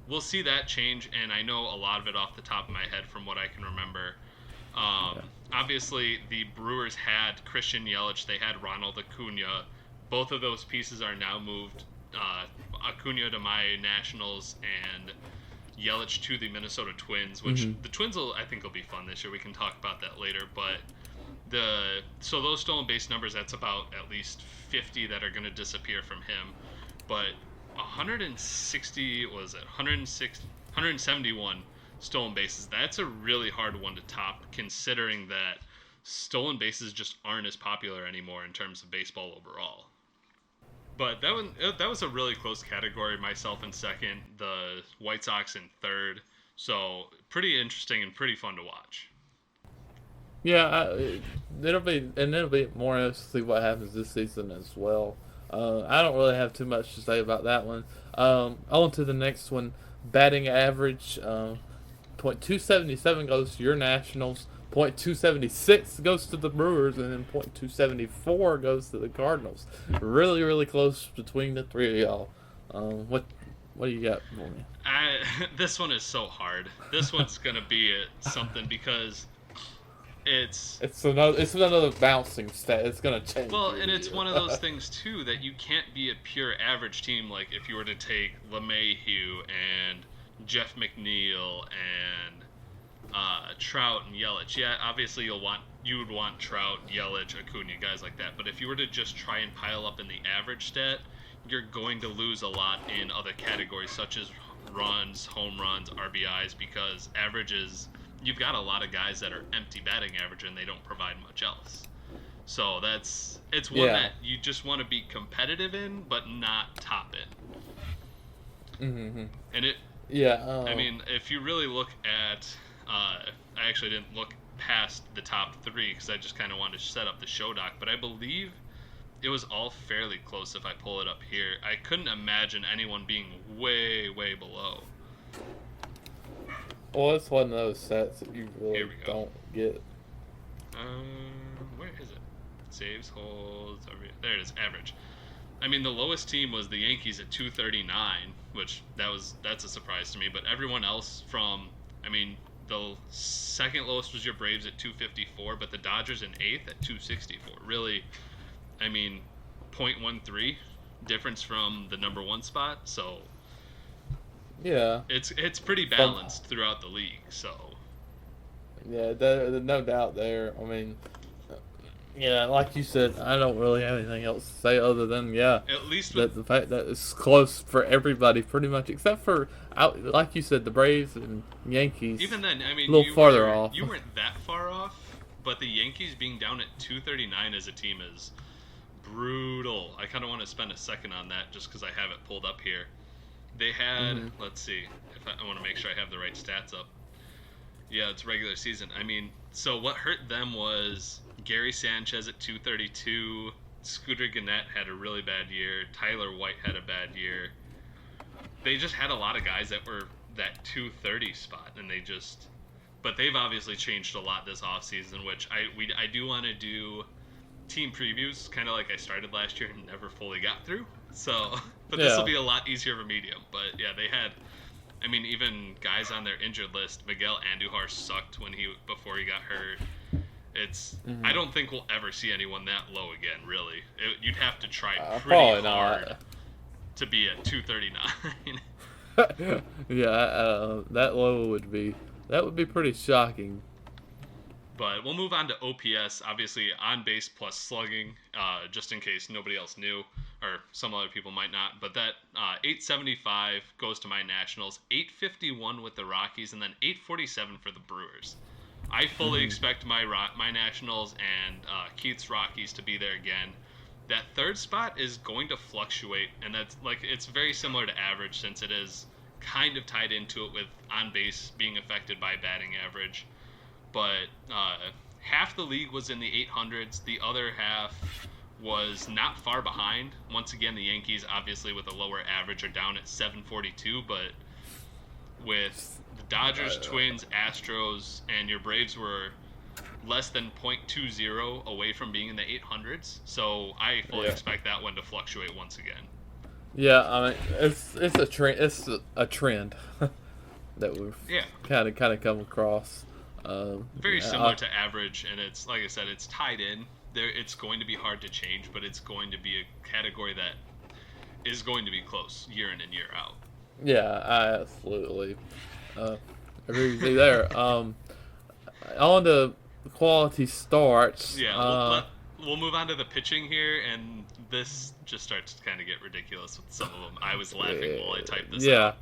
we'll see that change. And I know a lot of it off the top of my head from what I can remember. Obviously, the Brewers had Christian Yelich, they had Ronald Acuna. Both of those pieces are now moved. Acuna to my Nationals and Yelich to the Minnesota Twins, which the Twins I think will be fun this year. We can talk about that later, but so those stolen base numbers, that's about at least 50 that are going to disappear from him. But 171 stolen bases, that's a really hard one to top, considering that stolen bases just aren't as popular anymore in terms of baseball overall. But that was a really close category. Myself in second, the White Sox in third. So pretty interesting and pretty fun to watch. Yeah, it'll be more interesting to see what happens this season as well. I don't really have too much to say about that one. On to the next one. Batting average, .277 goes to your Nationals. .276 goes to the Brewers, and then .274 goes to the Cardinals. Really, really close between the 3 of y'all. What do you got for me? This one is so hard. This one's gonna be something because it's another bouncing stat. It's gonna change. Well, and it's one of those things too that you can't be a pure average team. Like if you were to take LeMahieu and Jeff McNeil and Trout and Yelich. Yeah, obviously you would want Trout, Yelich, Acuna, guys like that. But if you were to just try and pile up in the average stat, you're going to lose a lot in other categories such as runs, home runs, RBIs, because averages, you've got a lot of guys that are empty batting average and they don't provide much else. So it's one that you just want to be competitive in, but not top it. Mm-hmm. And I mean, if you really look at I actually didn't look past the top 3 because I just kind of wanted to set up the show doc, but I believe it was all fairly close if I pull it up here. I couldn't imagine anyone being way, way below. Well, it's one of those sets that you really don't get. Where is it? Saves, holds, there it is, average. I mean, the lowest team was the Yankees at 239, which that's a surprise to me, but everyone else the second lowest was your Braves at 254, but the Dodgers in 8th at 264. Really, I mean, 0.13 difference from the number 1 spot. So yeah, it's pretty balanced throughout the league. So yeah, there's no doubt there. I mean, yeah, like you said, I don't really have anything else to say other than at least that the fact that it's close for everybody pretty much, except for like you said, the Braves and Yankees. Even then, I mean, a little farther off. You weren't that far off, but the Yankees being down at 239 as a team is brutal. I kind of want to spend a second on that just because I have it pulled up here. They had, let's see, if I want to make sure I have the right stats up. Yeah, it's regular season. I mean, so what hurt them was Gary Sanchez at 232. Scooter Gannett had a really bad year. Tyler White had a bad year. They just had a lot of guys that were that 230 spot, and but they've obviously changed a lot this offseason, which I do want to do team previews, kind of like I started last year and never fully got through. So, but this will be a lot easier of a medium. But yeah, they had, I mean, even guys on their injured list, Miguel Andujar sucked before he got hurt. I don't think we'll ever see anyone that low again, really. You'd have to try pretty hard to be at 239. That low would be pretty shocking. But we'll move on to OPS, obviously on base plus slugging, just in case nobody else knew, or some other people might not. But that 875 goes to my Nationals, 851 with the Rockies, and then 847 for the Brewers. I fully expect my Nationals and Keith's Rockies to be there again. That third spot is going to fluctuate, and it's very similar to average since it is kind of tied into it with on base being affected by batting average. But half the league was in the 800s. The other half was not far behind. Once again, the Yankees, obviously with a lower average, are down at 742. But with the Dodgers, Twins, Astros, and your Braves were less than .20 away from being in the 800s. So I fully expect that one to fluctuate once again. Yeah, I mean it's a trend. It's a trend that we've kind of come across. Very similar to average, and it's like I said, it's tied in. It's going to be hard to change, but it's going to be a category that is going to be close year in and year out. Yeah, I absolutely agree with you there. On to quality starts. Yeah, we'll move on to the pitching here, and this just starts to kind of get ridiculous with some of them. I was laughing while I typed this out.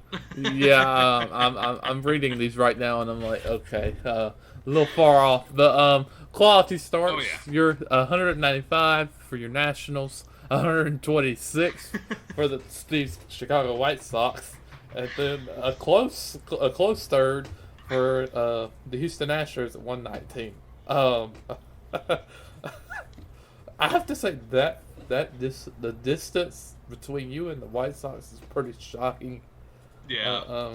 I'm reading these right now, and I'm like, okay, a little far off. But quality starts, you're 195 for your Nationals, 126 for the Chicago White Sox, and then a close third for the Houston Astros at 119. I have to say the distance between you and the White Sox is pretty shocking. Yeah,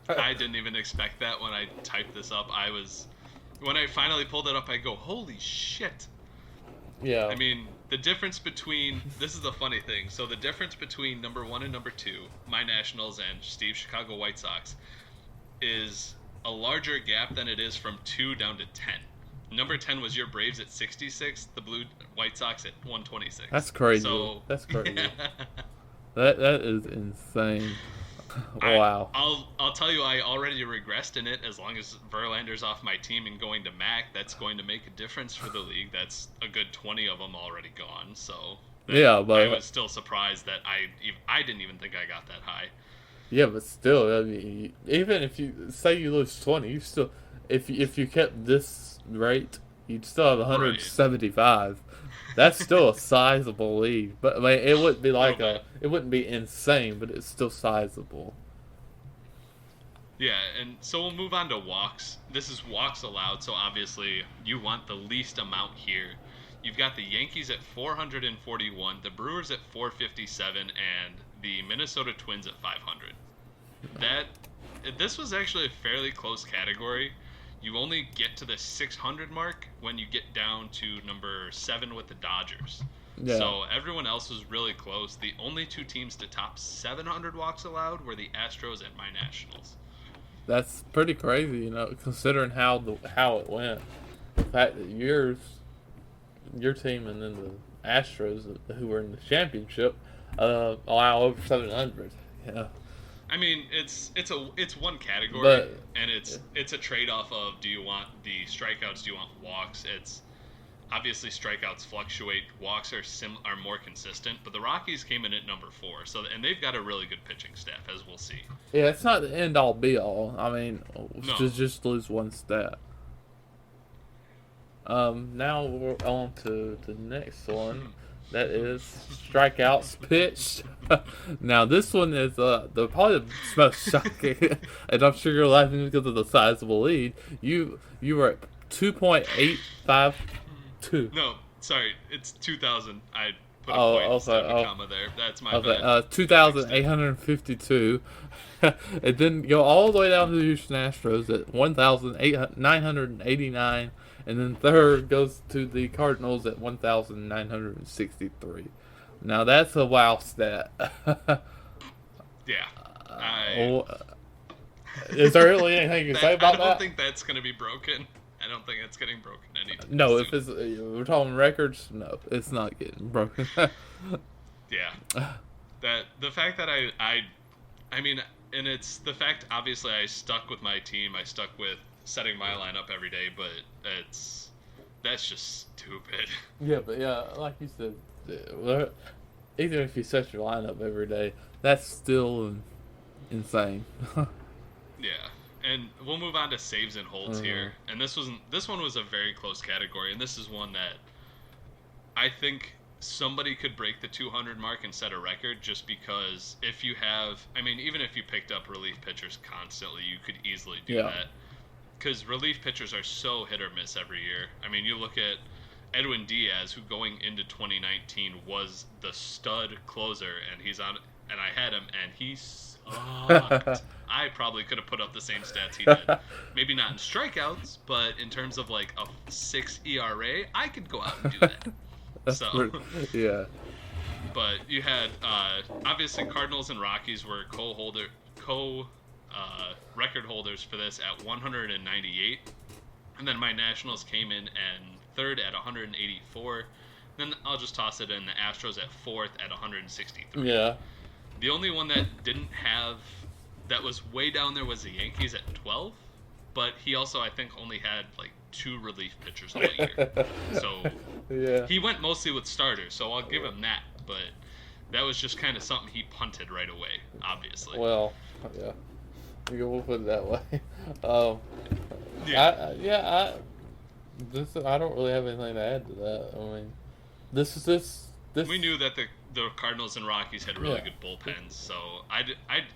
I didn't even expect that when I typed this up. When I finally pulled it up, I go, holy shit. Yeah. I mean, the difference between, this is the funny thing, so the difference between number 1 and number 2, my Nationals and Steve's Chicago White Sox, is a larger gap than it is from 2 down to 10. Number 10 was your Braves at 66, the White Sox at 126. That's crazy. That's crazy. That is insane. Wow. I'll tell you, I already regressed in it. As long as Verlander's off my team and going to Mac, that's going to make a difference for the league. That's a good 20 of them already gone. So but I was still surprised that I didn't even think I got that high. Yeah, but still, I mean, even if you say you lose 20, you still, if you kept this rate, you'd still have 175. Right. That's still a sizable lead, but I mean, it wouldn't be it wouldn't be insane, but it's still sizable. Yeah, and so we'll move on to walks. This is walks allowed, so obviously you want the least amount here. You've got the Yankees at 441, the Brewers at 457, and the Minnesota Twins at 500. This was actually a fairly close category. You only get to the 600 mark when you get down to number 7 with the Dodgers. Yeah. So everyone else was really close. The only 2 teams to top 700 walks allowed were the Astros and my Nationals. That's pretty crazy, considering how it went. The fact that your team and then the Astros, who were in the championship, allow over 700. Yeah. I mean, it's one category, and it's a trade-off of, do you want the strikeouts, do you want walks? It's obviously strikeouts fluctuate, walks are more consistent, but the Rockies came in at number 4, and they've got a really good pitching staff, as we'll see. Yeah, it's not the end-all be-all. I mean, just lose one stat. Now we're on to the next one. That is strikeouts pitched. Now this one is probably the most shocking, and I'm sure you're laughing because of the sizable lead. You were at 2.852. No, sorry, it's 2,000. I put a Oh, point instead of a okay. comma there. That's my Okay, bad. 2,852. And then go all the way down to the Houston Astros at 1,989. And then third goes to the Cardinals at 1,963. Now that's a wow stat. Yeah. Is there really anything you can say about I that? don't think that's going to be broken. I don't think it's getting broken anytime No, soon. if it's we're talking records, no, it's not getting broken. Yeah. That the fact that I mean, and it's the fact obviously I stuck with my team. I stuck with setting my lineup every day, but that's just stupid. Yeah, but like you said, even if you set your lineup every day, that's still insane. Yeah. And we'll move on to saves and holds here. And this one was a very close category, and this is one that I think somebody could break the 200 mark and set a record, just because if you have, I mean, even if you picked up relief pitchers constantly, you could easily do that. Because relief pitchers are so hit or miss every year. I mean, you look at Edwin Diaz, who going into 2019 was the stud closer, and and I had him, and he sucked. I probably could have put up the same stats he did. Maybe not in strikeouts, but in terms of like a 6 ERA, I could go out and do that. So, yeah. But you had obviously Cardinals and Rockies were record holders for this at 198, and then my Nationals came in and third at 184. Then I'll just toss it in the Astros at fourth at 163. Yeah. The only one that that was way down there was the Yankees at 12, but he also, I think, only had like 2 relief pitchers all year. So he went mostly with starters, so I'll give him that, but that was just kind of something he punted right away, obviously. Well, yeah. We'll put it that way. I don't really have anything to add to that. I mean, this. We knew that the Cardinals and Rockies had really good bullpens, so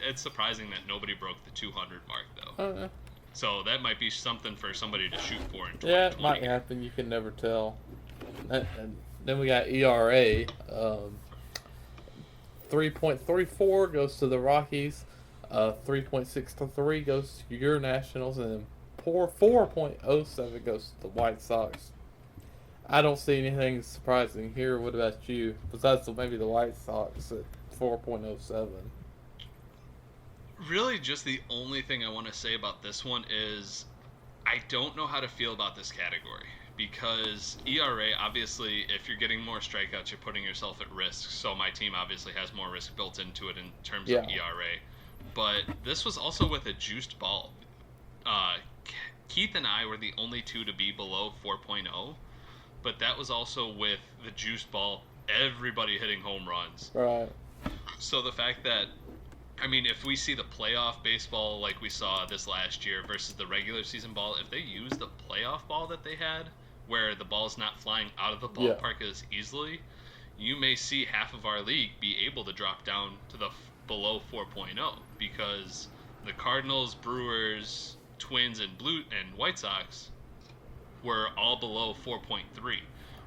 it's surprising that nobody broke the 200 mark, though. So that might be something for somebody to shoot for in 2020. Yeah, it might happen. You can never tell. And then we got ERA. 3.34 goes to the Rockies. 3.63 goes to your Nationals, and then 4.07 goes to the White Sox. I don't see anything surprising here. What about you? Besides maybe the White Sox at 4.07. Really, just the only thing I want to say about this one is I don't know how to feel about this category, because ERA, obviously, if you're getting more strikeouts, you're putting yourself at risk. So my team obviously has more risk built into it in terms of ERA. But this was also with a juiced ball. Keith and I were the only two to be below 4.0, but that was also with the juiced ball, everybody hitting home runs. Right. So the fact that, I mean, if we see the playoff baseball like we saw this last year versus the regular season ball, if they use the playoff ball that they had, where the ball's not flying out of the ballpark as easily, you may see half of our league be able to drop down to the below 4.0, because the Cardinals, Brewers, Twins, and White Sox were all below 4.3,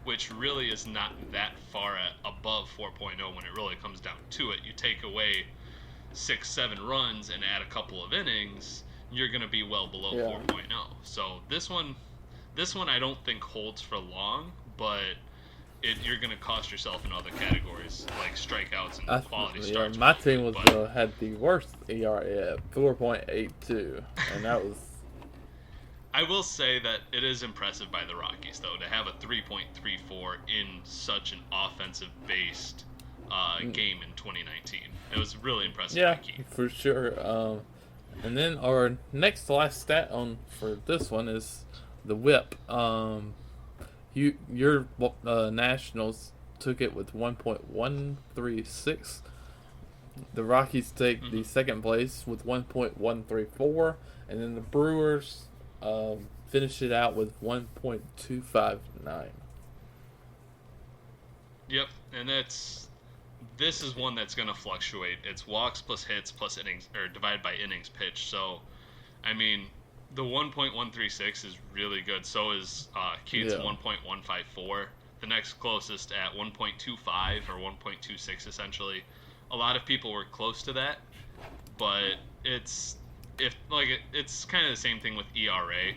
which really is not that far above 4.0 when it really comes down to it. You take away 6-7 runs and add a couple of innings, you're going to be well below 4.0. So this one I don't think holds for long, but you're going to cost yourself in other categories like strikeouts and quality starts. My team had the worst ERA at 4.82, and that was. I will say that it is impressive by the Rockies, though, to have a 3.34 in such an offensive-based game in 2019. It was really impressive. Yeah, by Keith. for sure. And then our next to last stat for this one is the WHIP. Your Nationals took it with 1.136. The Rockies take the second place with 1.134, and then the Brewers finish it out with 1.259. Yep, and this is one that's going to fluctuate. It's walks plus hits plus innings, or divided by innings pitched. So, I mean, the 1.136 is really good. So is Keith's 1.154. The next closest at 1.25 or 1.26 essentially. A lot of people were close to that, but it's kind of the same thing with ERA.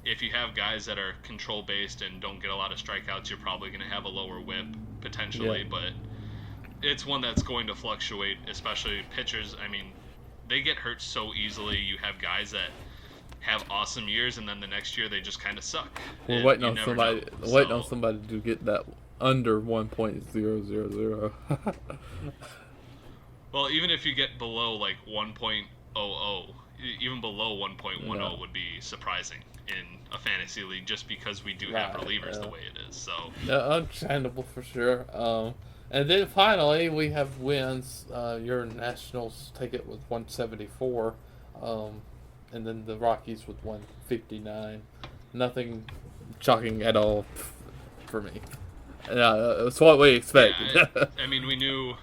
If you have guys that are control based and don't get a lot of strikeouts, you're probably going to have a lower WHIP potentially, but it's one that's going to fluctuate, especially pitchers. I mean, they get hurt so easily. You have guys that have awesome years, and then the next year they just kind of suck. We're waiting on somebody to get that under 1.000. Well, even if you get below like 1.00, even below 1.10 would be surprising in a fantasy league, just because we do have relievers the way it is. So understandable for sure. And then finally we have wins. Your Nationals take it with 174, and then the Rockies with 159. Nothing shocking at all for me. It's what we expected. Yeah, I mean, we knew.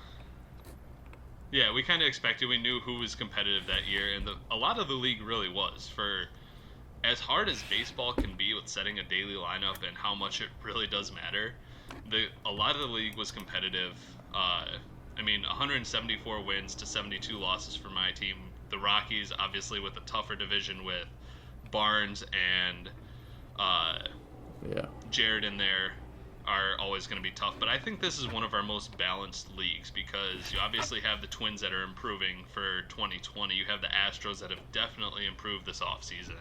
Yeah, we kind of expected. We knew who was competitive that year, and a lot of the league really was. For as hard as baseball can be with setting a daily lineup and how much it really does matter, a lot of the league was competitive. I mean, 174 wins to 72 losses for my team. The Rockies, obviously, with a tougher division with Barnes and Jared in there, are always going to be tough. But I think this is one of our most balanced leagues, because you obviously have the Twins that are improving for 2020. You have the Astros that have definitely improved this offseason.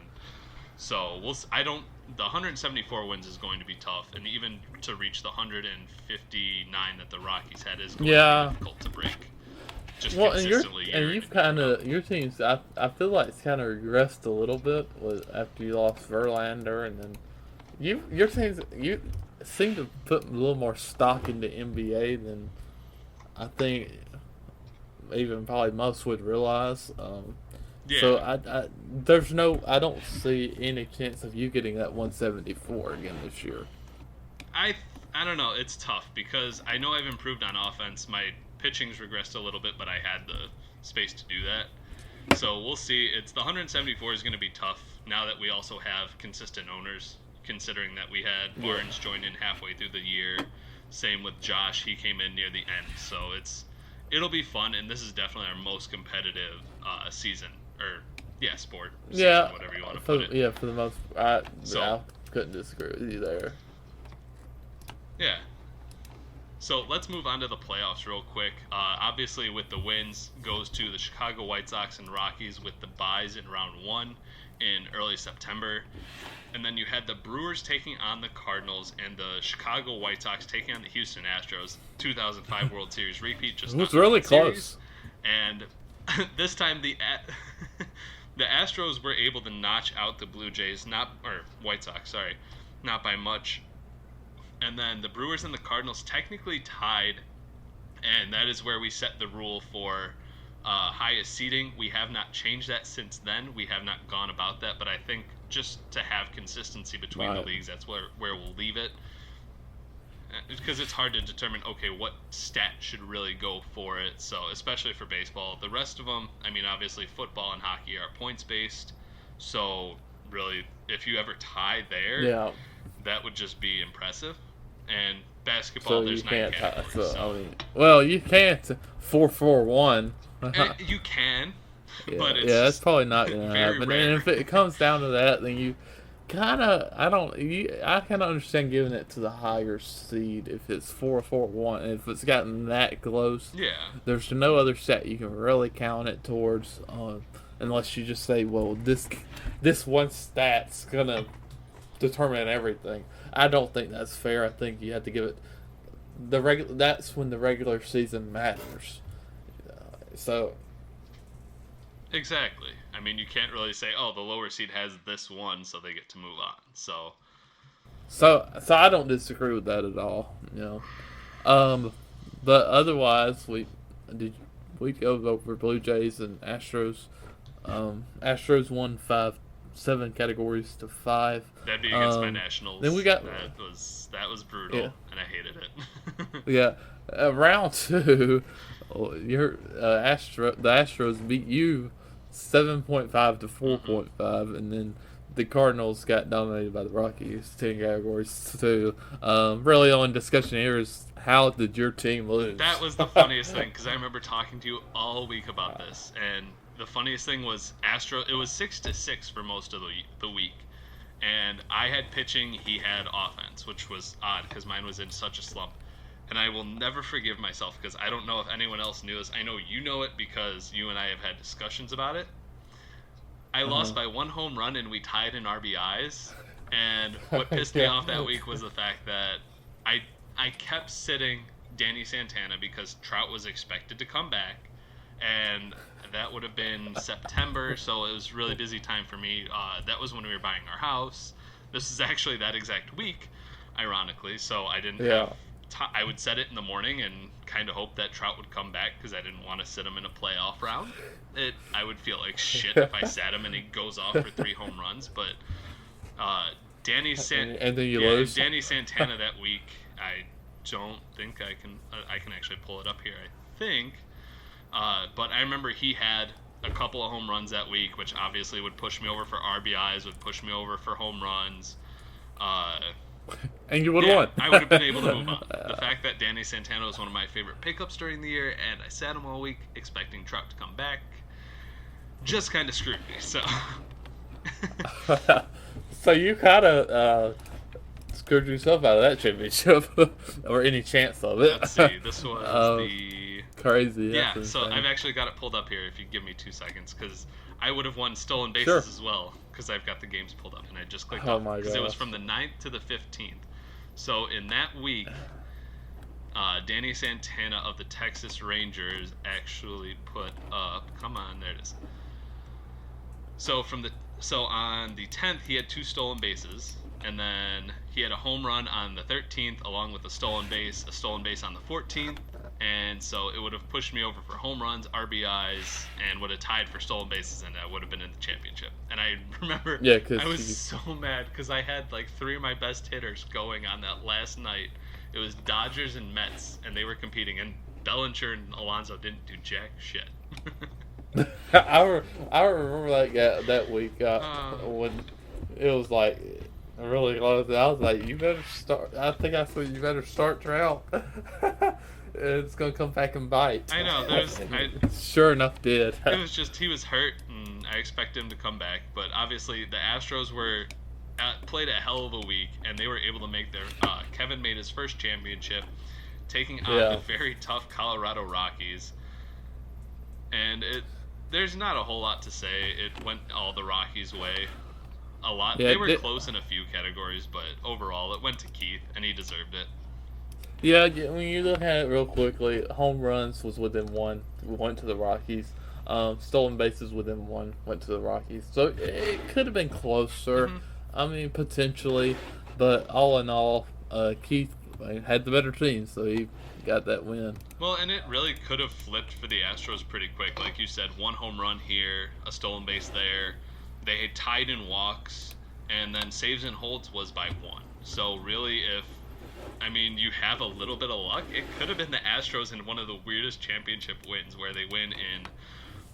So the 174 wins is going to be tough, and even to reach the 159 that the Rockies had is going to be difficult to break. Just consistently. Your team's, I feel like it's kind of regressed a little bit after you lost Verlander, and then your teams, you seem to put a little more stock into NBA than I think even probably most would realize. So I don't see any chance of you getting that 174 again this year. I don't know. It's tough because I know I've improved on offense. My pitching's regressed a little bit, but I had the space to do that. So we'll see. The 174 is going to be tough now that we also have consistent owners, considering that we had Barnes join in halfway through the year. Same with Josh. He came in near the end. So it'll be fun, and this is definitely our most competitive season. Sport. Season, whatever you want to put it. Yeah, for the most I couldn't disagree with you there. Yeah. So let's move on to the playoffs real quick. Obviously, with the wins, goes to the Chicago White Sox and Rockies with the byes in round 1 in early September. And then you had the Brewers taking on the Cardinals and the Chicago White Sox taking on the Houston Astros. 2005 World Series repeat. Just it was really close. And this time the Astros were able to notch out the Blue Jays, White Sox, not by much. And then the Brewers and the Cardinals technically tied, and that is where we set the rule for highest seeding. We have not changed that since then. We have not gone about that, but I think just to have consistency between the leagues, that's where we'll leave it. Because it's hard to determine, what stat should really go for it. So, especially for baseball. The rest of them, I mean, obviously football and hockey are points-based. So, really, if you ever tie there, that would just be impressive. And basketball, there's 9 categories. You can't 4-4-1. You can, but it's that's probably not going to happen. Rare. And if it comes down to that, then you I kind of understand giving it to the higher seed if it's 4-4-1. If it's gotten that close, there's no other stat you can really count it towards, unless you just say, well, this one stat's gonna determine everything. I don't think that's fair. I think you have to give it that's when the regular season matters. Exactly. I mean, you can't really say, the lower seed has this one, so they get to move on. So I don't disagree with that at all. But otherwise, we go over Blue Jays and Astros. Astros won 7 categories to 5. That'd be against my Nationals. Then we got that was brutal, and I hated it. Yeah, round 2, the Astros beat you 7.5 to 4.5, and then the Cardinals got dominated by the Rockies 10 categories too. Really, only discussion here is how did your team lose? That was the funniest thing because I remember talking to you all week about this, and the funniest thing was It was 6-6 for most of the week, and I had pitching, he had offense, which was odd because mine was in such a slump. And I will never forgive myself because I don't know if anyone else knew this. I know you know it because you and I have had discussions about it. I lost by 1 home run and we tied in RBIs. And what pissed me off that week was the fact that I kept sitting Danny Santana because Trout was expected to come back. And that would have been September, so it was really busy time for me. That was when we were buying our house. This is actually that exact week, ironically. So I didn't have... I would set it in the morning and kind of hope that Trout would come back because I didn't want to sit him in a playoff round. I would feel like shit if I sat him and he goes off for 3 home runs. But Danny Santana that week, I don't think I can actually pull it up here. I think, but I remember he had a couple of home runs that week, which obviously would push me over for RBIs, would push me over for home runs. And you would have won. I would have been able to move on. The fact that Danny Santana was one of my favorite pickups during the year, and I sat him all week expecting Trout to come back, just kind of screwed me. So, so you kind of screwed yourself out of that championship, or any chance of it. Let's see. This was the crazy. Yeah. So I've actually got it pulled up here. If you give me 2 seconds, because I would have won stolen bases as well. Because I've got the games pulled up, and I just clicked on it. Because it was from the 9th to the 15th. So in that week, Danny Santana of the Texas Rangers actually put up... Come on, there it is. So on the 10th, he had 2 stolen bases. And then he had a home run on the 13th, along with a stolen base on the 14th. And so it would have pushed me over for home runs, RBIs, and would have tied for stolen bases, and I would have been in the championship. And I remember I was so mad because I had like 3 of my best hitters going on that last night. It was Dodgers and Mets, and they were competing, and Bellinger and Alonso didn't do jack shit. I remember that week when it was like really close. I was like, you better start. I think I said you better start Trout. It's gonna come back and bite. I know. Sure enough, did. It was just he was hurt, and I expected him to come back. But obviously, the Astros played a hell of a week, and they were able to make their. Kevin made his first championship, taking on the very tough Colorado Rockies. And there's not a whole lot to say. It went all the Rockies' way. A lot. They were close in a few categories, but overall, it went to Keith, and he deserved it. Yeah, when you look at it real quickly, home runs was within 1, went to the Rockies. Stolen bases within 1, went to the Rockies. So it could have been closer. Mm-hmm. I mean, potentially, but all in all, Keith had the better team, so he got that win. Well, and it really could have flipped for the Astros pretty quick. Like you said, 1 home run here, a stolen base there. They had tied in walks, and then saves and holds was by 1. So really, you have a little bit of luck. It could have been the Astros in one of the weirdest championship wins where they win in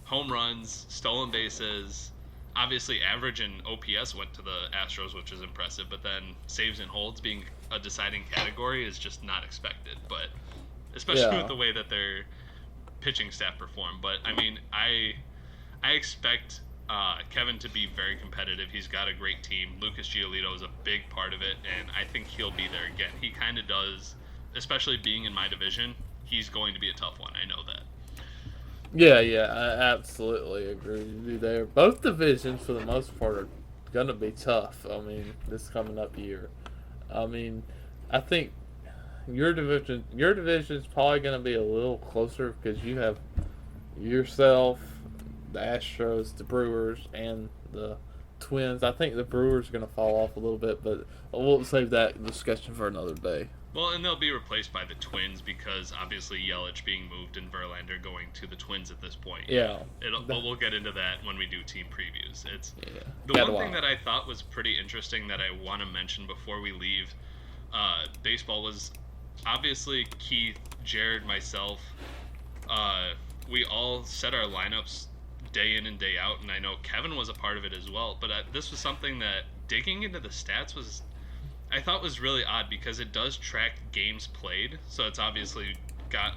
home runs, stolen bases. Obviously, average and OPS went to the Astros, which is impressive, but then saves and holds being a deciding category is just not expected. But especially with the way that their pitching staff performed. But I expect Kevin to be very competitive. He's got a great team. Lucas Giolito is a big part of it, and I think he'll be there again. He kind of does, especially being in my division. He's going to be a tough one. I know that. Yeah, I absolutely agree with you there. Both divisions, for the most part, are going to be tough. This coming up year. I think your division is probably going to be a little closer because you have yourself, the Astros, the Brewers, and the Twins. I think the Brewers are going to fall off a little bit, but we'll save that discussion for another day. Well, and they'll be replaced by the Twins because obviously Yelich being moved and Verlander going to the Twins at this point. Yeah. We'll get into that when we do team previews. Yeah. The one thing that I thought was pretty interesting that I want to mention before we leave baseball was obviously Keith, Jared, myself. We all set our lineups day in and day out, and I know Kevin was a part of it as well. But this was something that digging into the stats I thought was really odd because it does track games played. So it's obviously got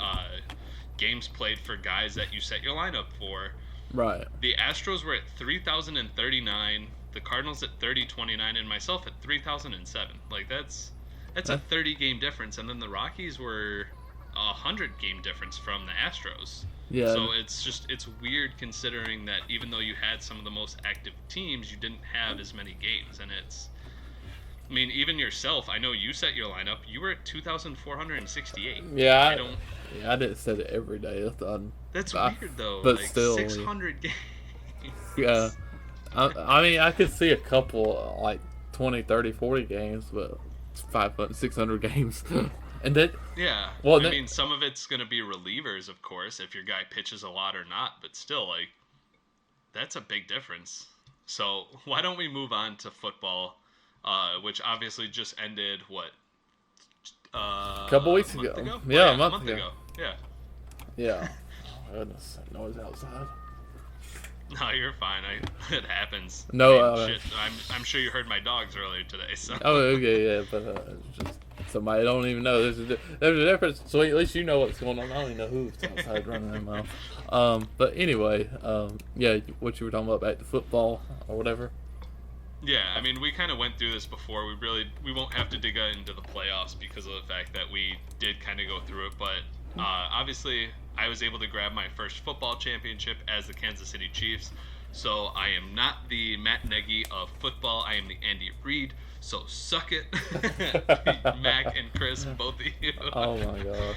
games played for guys that you set your lineup for. Right. The Astros were at 3,039, the Cardinals at 3,029, and myself at 3,007. Like that's a 30-game difference, and then the Rockies were a 100-game difference from the Astros. Yeah. So it's weird considering that even though you had some of the most active teams, you didn't have as many games, and I mean, even yourself, I know you set your lineup. You were at 2,468. Yeah, I didn't set it every day. That's weird, though. But like still, 600 games. Yeah. I mean, I could see a couple, like 20, 30, 40 games, but 500, 600 games. And then... Yeah. Well, I mean, some of it's going to be relievers, of course, if your guy pitches a lot or not. But still, like, that's a big difference. So why don't we move on to football? Which obviously just ended, a couple weeks ago. Yeah, a month ago. Yeah. Yeah. Oh, goodness, noise outside. No, you're fine. It happens. No, shit. I'm sure you heard my dogs earlier today. So. Oh, okay, yeah, but just somebody don't even know. There's a difference. So at least you know what's going on. I don't even know who's outside running their mouth. But anyway, yeah, what you were talking about back to football or whatever. Yeah, I mean, we kind of went through this before. We won't have to dig into the playoffs because of the fact that we did kind of go through it. But obviously, I was able to grab my first football championship as the Kansas City Chiefs. So I am not the Matt Nagy of football. I am the Andy Reid. So suck it, Mac and Chris, both of you. Oh my gosh.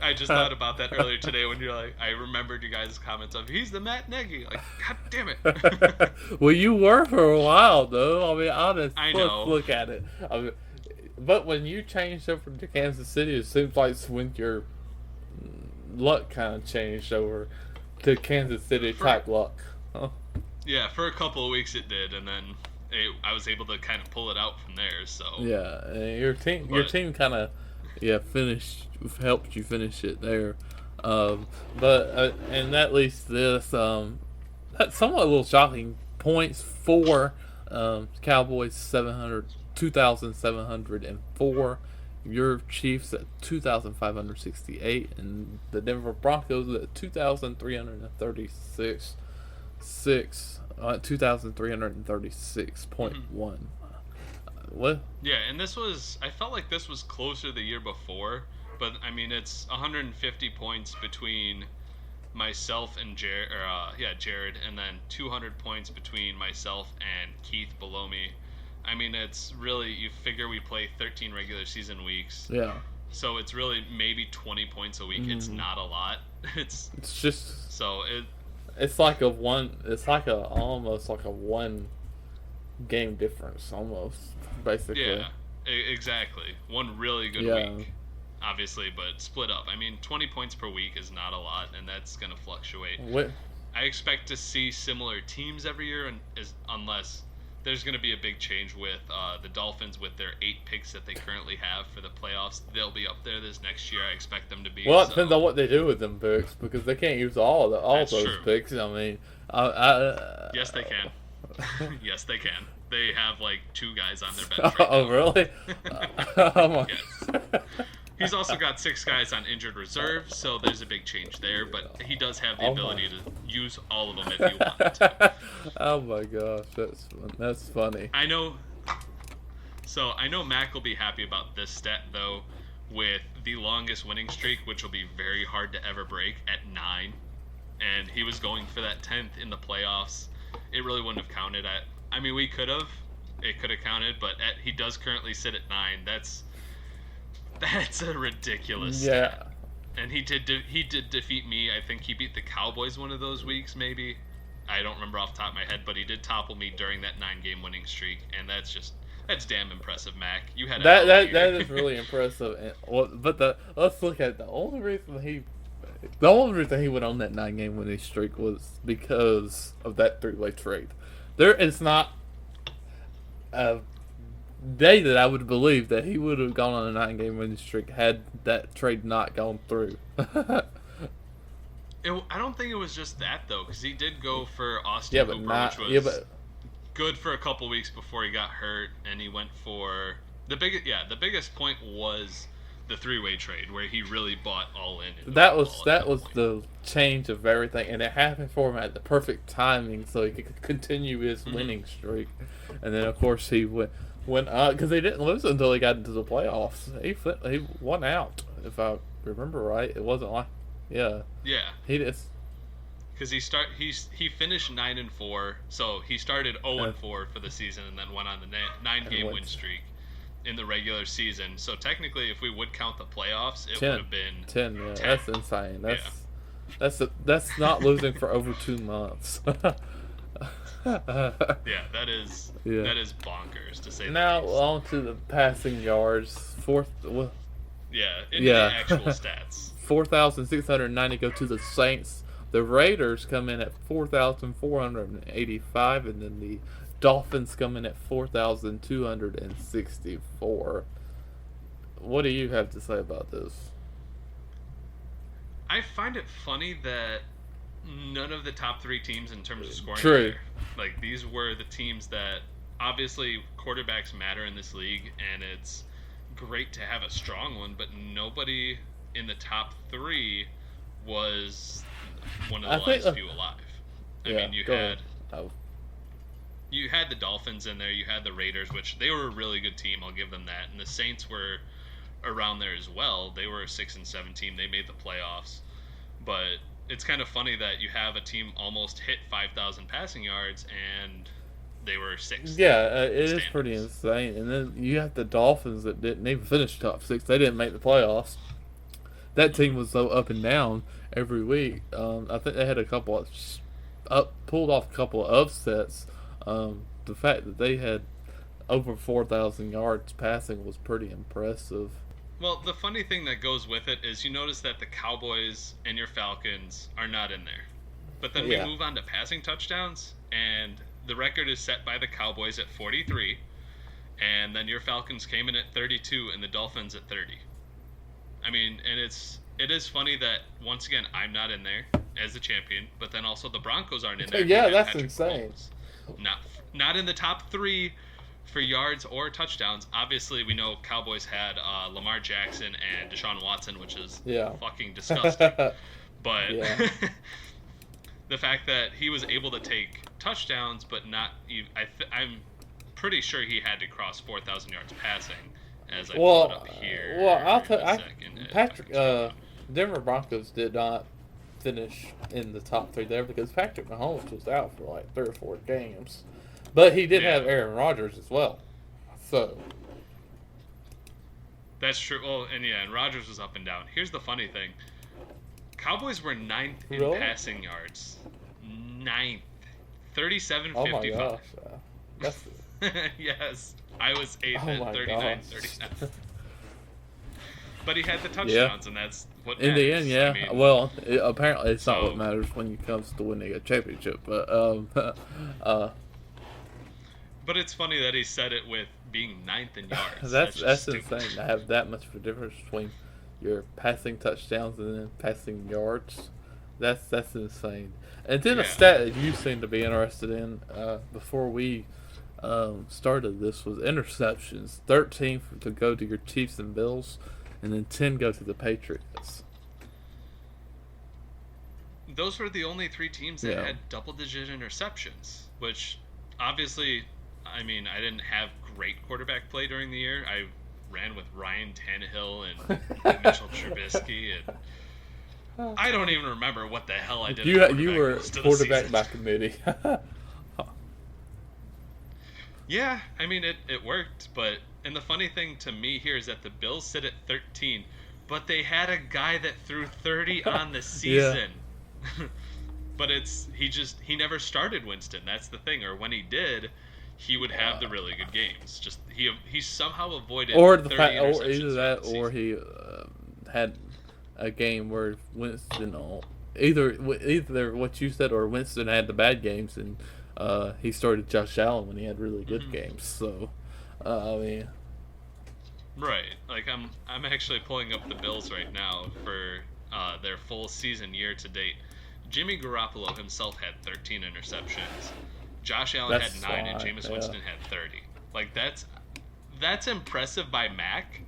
I just thought about that earlier today when you're like, I remembered you guys' comments of, he's the Matt Nagy. Like, God damn it. Well, you were for a while, though. I mean, honestly, I know. Look at it. I mean, but when you changed over to Kansas City, it seems like when your luck kind of changed over to Kansas City type luck. Huh? Yeah, for a couple of weeks it did, and then I was able to kind of pull it out from there. So yeah, and your team kind of helped you finish it there. But and that leads to this that's somewhat a little shocking points for Cowboys 2,704. Your Chiefs at 2,568, and the Denver Broncos at 2,336. 2,336.1. What? Yeah, and I felt like this was closer the year before, but I mean it's 150 points between myself and Jared, and then 200 points between myself and Keith below me. I mean, it's really, you figure we play 13 regular season weeks. Yeah. So it's really maybe 20 points a week. Mm-hmm. It's not a lot. It's just so it's almost like a one game difference almost, basically. Yeah, exactly. One really good week, obviously, but split up. I mean, 20 points per week is not a lot, and that's going to fluctuate. I expect to see similar teams every year, unless there's going to be a big change with the Dolphins with their 8 picks that they currently have for the playoffs. They'll be up there this next year. I expect them to be. Well, it depends on what they do with them picks, because they can't use all those picks. I mean, yes, they can. Yes, they can. They have like 2 guys on their bench. Right oh, now. Really? Oh my. Yes. He's also got 6 guys on injured reserve, so there's a big change there. But he does have the ability to use all of them if he wanted to. Oh my gosh, that's funny. I know. So I know Mac will be happy about this stat though, with the longest winning streak, which will be very hard to ever break at 9, and he was going for that 10th in the playoffs. It really wouldn't have counted at. I mean, it could have counted, but he does currently sit at 9. That's a ridiculous stat. And he did defeat me. I think he beat the Cowboys one of those weeks, maybe. I don't remember off the top of my head, but he did topple me during that 9-game winning streak, and that's just That's damn impressive, Mac. You had a That hell of a that that year. is really impressive. Let's look at the only reason he went on that 9-game winning streak was because of that 3-way trade. There is not a day that I would believe that he would have gone on a 9-game winning streak had that trade not gone through. I don't think it was just that though, because he did go for Austin Yeah, but Hooper, not which was good for a couple weeks before he got hurt, and he went for the biggest point was the 3-way trade where he really bought all in. That was the change of everything, and it happened for him at the perfect timing, so he could continue his winning streak. And then, of course, he went because he didn't lose until he got into the playoffs. He won out, if I remember right. It wasn't like he just. Because he finished 9-4, so he started 0-4 for the season, and then went on the 9-game win streak in the regular season. So technically, if we would count the playoffs, it would have been 10. Yeah, 10. That's insane. That's not losing for over 2 months. That is bonkers to say. Now the least. on to the passing yards. The actual stats. 4,690 go to the Saints. The Raiders come in at 4,485, and then the Dolphins come in at 4,264. What do you have to say about this? I find it funny that none of the top 3 teams in terms of scoring True. are there. Like, these were the teams that, obviously, quarterbacks matter in this league, and it's great to have a strong one, but nobody in the top 3 was one of the last few alive. I mean, you had the Dolphins in there, you had the Raiders, which they were a really good team, I'll give them that, and the Saints were around there as well. They were a 6-7 team. They made the playoffs. But it's kind of funny that you have a team almost hit 5,000 passing yards and they were 6th. Yeah, it is pretty insane. And then you have the Dolphins that didn't even finish top 6. They didn't make the playoffs. That team was so up and down every week. I think they had pulled off a couple of upsets. The fact that they had over 4,000 yards passing was pretty impressive. Well, the funny thing that goes with it is you notice that the Cowboys and your Falcons are not in there. But then we move on to passing touchdowns, and the record is set by the Cowboys at 43, and then your Falcons came in at 32 and the Dolphins at 30. I mean, and it is funny that, once again, I'm not in there as the champion, but then also the Broncos aren't in there. Yeah, that's insane. Not in the top 3 for yards or touchdowns. Obviously, we know Cowboys had Lamar Jackson and Deshaun Watson, which is fucking disgusting. But the fact that he was able to take touchdowns, but not even, I'm pretty sure he had to cross 4,000 yards passing. As I pull it up here. Well, Patrick, Denver Broncos did not finish in the top 3 there because Patrick Mahomes was out for like 3 or 4 games. But he did have Aaron Rodgers as well. So. That's true. Well, and Rodgers was up and down. Here's the funny thing. Cowboys were 9th in passing yards. 9th. 37-55. Oh my gosh. That's... Yes. I was 8th at 39-39. But he had the touchdowns, and that's what matters. In the end, I mean, well, apparently it's not what matters when it comes to winning a championship. But but it's funny that he said it with being 9th in yards. That's insane to have that much of a difference between your passing touchdowns and then passing yards. That's insane. And then a stat that you seem to be interested in before we started this was interceptions. 13 to go to your Chiefs and Bills, and then 10 go to the Patriots. Those were the only 3 teams that had double-digit interceptions, which obviously, I mean, I didn't have great quarterback play during the year. I ran with Ryan Tannehill and Mitchell Trubisky, and I don't even remember what the hell I did. You were quarterback by committee. Yeah, I mean, it worked, and the funny thing to me here is that the Bills sit at 13, but they had a guy that threw 30 on the season. But he never started Winston. That's the thing. Or when he did, he would have the really good games. Just he somehow avoided or the 30 fact, or interceptions either that, throughout the or season. he had a game where Winston, either what you said, or Winston had the bad games, and he started Josh Allen when he had really good games. So, I mean, Right. Like I'm actually pulling up the Bills right now for their full season year to date. Jimmy Garoppolo himself had 13 interceptions. Josh Allen that's had 9 and why, Jameis yeah. Winston had 30. Like that's impressive by Mac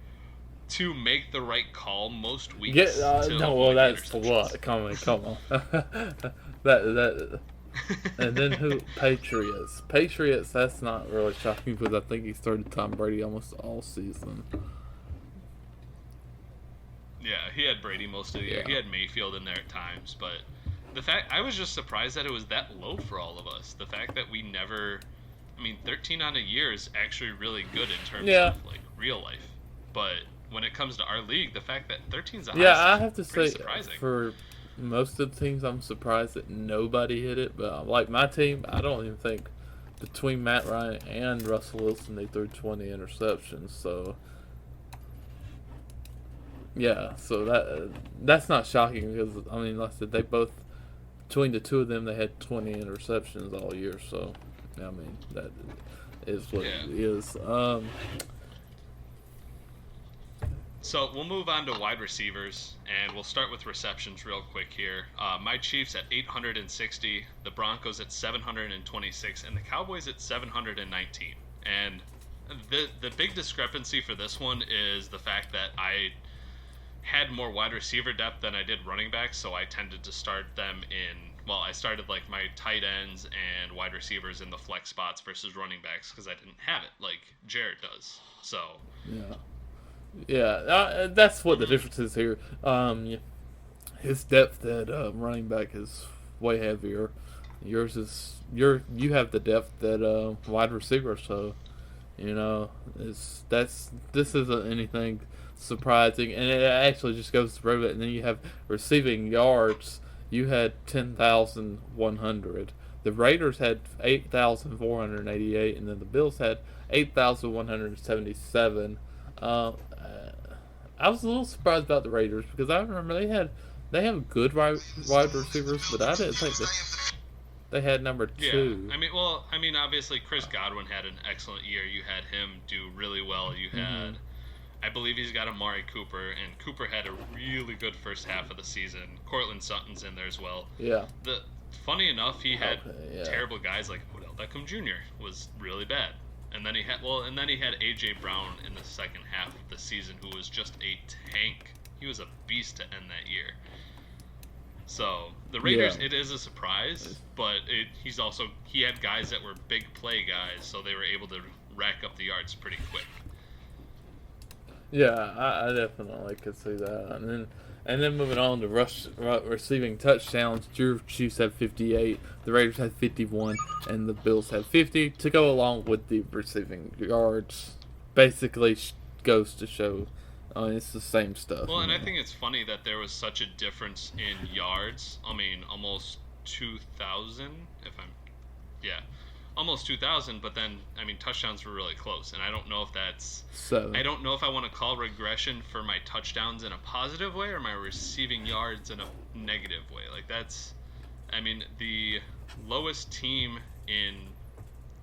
to make the right call most weeks. Yeah, to no, well, avoid that's the what. interceptions. Come on. that. And then who? Patriots. Patriots. That's not really shocking because I think he started Tom Brady almost all season. Yeah, he had Brady most of the year. Yeah. He had Mayfield in there at times, but the fact I was just surprised that it was that low for all of us. The fact that we never, 13 on a year is actually really good in terms Yeah. of like real life. But when it comes to our league, the fact that 13's the Yeah, highest I is have to pretty say, surprising. for most of the teams, I'm surprised that nobody hit it. But like my team, I don't even think between Matt Ryan and Russell Wilson, they threw 20 interceptions. So yeah, so that's not shocking because like I said, they both, between the two of them, they had 20 interceptions all year. So that is what Yeah. it is. So we'll move on to wide receivers, and we'll start with receptions real quick here. My Chiefs at 860, the Broncos at 726, and the Cowboys at 719. And the big discrepancy for this one is the fact that I had more wide receiver depth than I did running backs, so I tended to start them I started like my tight ends and wide receivers in the flex spots versus running backs because I didn't have it like Jared does. So Yeah. Yeah, that's what the difference is here. His depth at running back is way heavier. Yours is you have the depth at wide receiver, so this isn't anything surprising, and it actually just goes to prove it. And then you have receiving yards. You had 10,100. The Raiders had 8,488, and then the Bills had 8,177. I was a little surprised about the Raiders because I remember they have good wide receivers, but I didn't think they had number 2. Yeah. Obviously Chris Godwin had an excellent year. You had him do really well. You had, I believe he's got Amari Cooper, and Cooper had a really good first half of the season. Cortland Sutton's in there as well. Yeah. Funny enough, he had yeah. terrible guys like Odell Beckham Jr. was really bad. And then he had A.J. Brown in the second half of the season, who was just a tank. He was a beast to end that year. So the Raiders, Yeah. it is a surprise, but he had guys that were big play guys, so they were able to rack up the yards pretty quick. Yeah, I definitely could see that. And then moving on to receiving touchdowns, your Chiefs had 58, the Raiders had 51, and the Bills had 50 to go along with the receiving yards. Basically goes to show it's the same stuff. Well, and I think it's funny that there was such a difference in yards. Almost 2,000, almost 2,000, but then, touchdowns were really close, and I don't know if that's... So I don't know if I want to call regression for my touchdowns in a positive way or my receiving yards in a negative way. Like, that's... the lowest team in